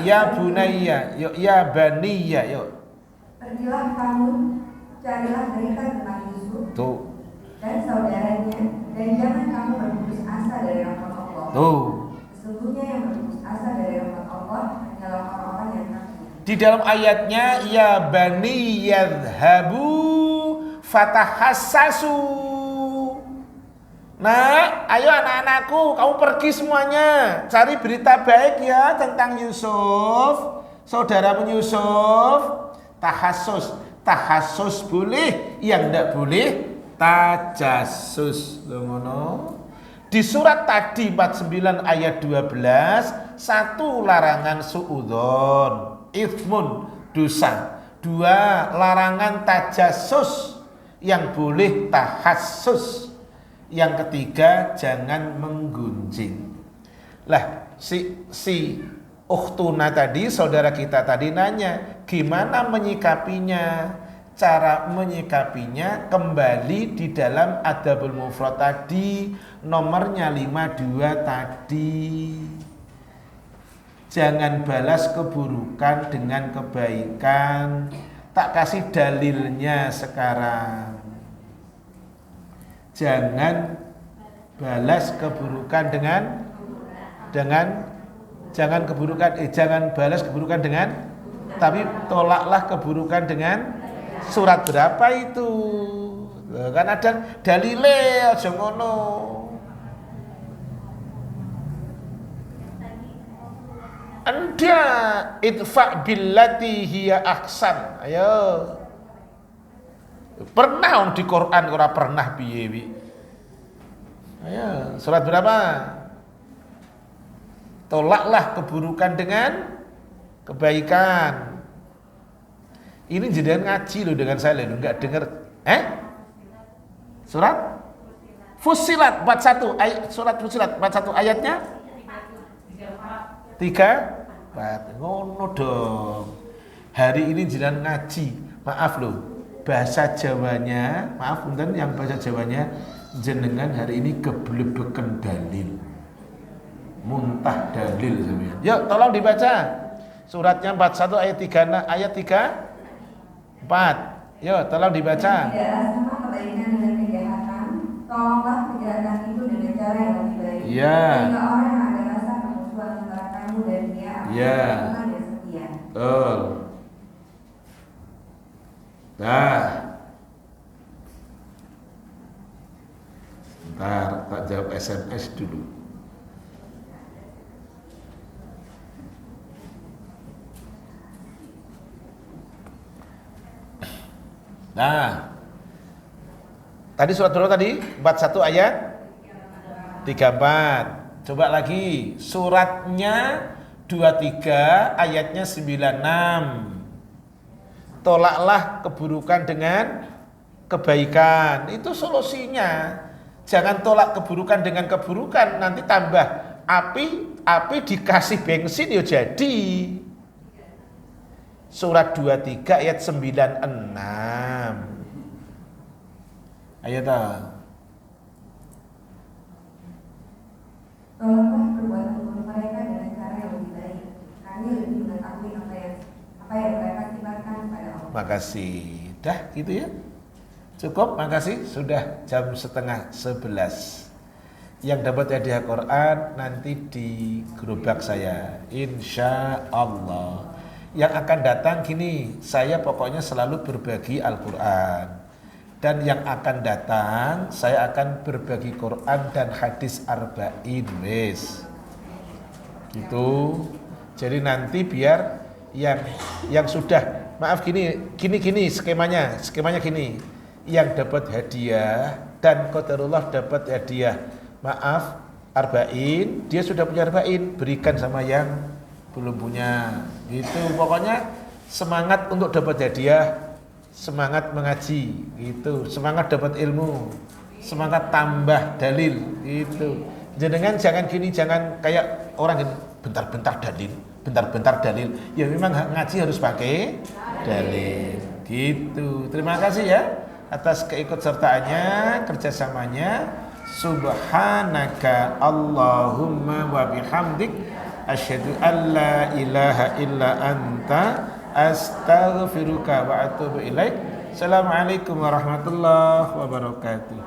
Ya bunayya. Yo ya baniyya. Yo. Pergilah kamu, carilah berita tentang Yusuf Tuh. dan saudaranya, dan jangan kamu berputus asa dari rahmat Allah. Tuh. Sesungguhnya yang berputus asa dari rahmat Allah hanyalah orang-orang yang kafir. Di dalam ayatnya ya bani yadhabu fatahassasu. Nah, ayo anak-anakku, kamu pergi semuanya, cari berita baik ya tentang Yusuf, saudaramu Yusuf. Tahassus boleh, yang tidak boleh tajasus. Ngono. Di surat tadi 49 ayat 12, satu larangan suudzon, ithmun, dosa. Dua, larangan tajasus, yang boleh tahassus. Yang ketiga, jangan menggunjing. Lah, si ukhtuna tadi, saudara kita tadi nanya, gimana menyikapinya? Cara menyikapinya kembali di dalam Adabul Mufrad tadi, nomornya 52 tadi. Jangan balas keburukan dengan kebaikan. Tak kasih dalilnya sekarang. Jangan balas keburukan jangan balas keburukan dengan, tapi tolaklah keburukan dengan surat berapa itu? Kan ada dalile aja ngono. Anda idfa billati hiya ahsan. Ayo. Pernah di Quran ora pernah piye wi? Ayo, surat berapa? Tolaklah keburukan dengan kebaikan. Ini jenengan ngaji loh dengan saya loh, enggak dengar. Surat Fussilat 41 ayat, surat Fussilat 41 ayatnya 3 ngono dong. Hari ini jenengan ngaji. Maaf loh, bahasa Jawanya, maaf punten yang bahasa Jawanya jenengan hari ini keblebeken dalil. Muntah dalil sebenarnya. Yuk tolong dibaca. Suratnya 41 ayat 4. Yuk tolong dibaca. Tidaklah sama kebaikan dengan kejahatan. Tolonglah kejahatan itu dengan cara yang lebih baik. Iya. Sehingga orang yang ada rasa permusuhan antara kamu dan dia akan dan setia. Betul. Nah. Bentar, tak jawab SMS dulu. Nah, tadi surat berapa tadi? 41 ayat 34. Coba lagi, suratnya 23, ayatnya 96. Tolaklah keburukan dengan kebaikan. Itu solusinya. Jangan tolak keburukan dengan keburukan, nanti tambah api dikasih bensin ya jadi. Surat 23 ayat 96. Ayo ta. Tolonglah perbuatan buruk mereka dengan cara yang lebih baik. Kami lebih mengetahui apa yang mereka sifatkan kepada Allah. Makasih. Dah gitu ya. Cukup, makasih. Sudah jam 10:30. Yang dapat hadiah Quran nanti di gerobak saya, insya Allah. Yang akan datang gini, saya pokoknya selalu berbagi Al-Quran. Dan yang akan datang, saya akan berbagi Quran dan hadis arba'in wes. Gitu. Jadi nanti biar yang sudah, maaf gini skemanya gini. Yang dapat hadiah dan qadarullah dapat hadiah, maaf, arba'in, dia sudah punya arba'in, berikan sama yang belum punya. Gitu. Pokoknya semangat untuk dapat hadiah. Semangat mengaji gitu, semangat dapat ilmu, semangat tambah dalil gitu. Jangan gini, jangan kayak orang gini, bentar-bentar dalil. Ya memang ngaji harus pakai dalil gitu. Terima kasih ya atas keikutsertaannya, kerjasamanya. Subhanaka Allahumma wa bihamdik asyhadu an la ilaha illa anta astaghfiruka wa atubu ilaik. Assalamualaikum warahmatullahi wabarakatuh.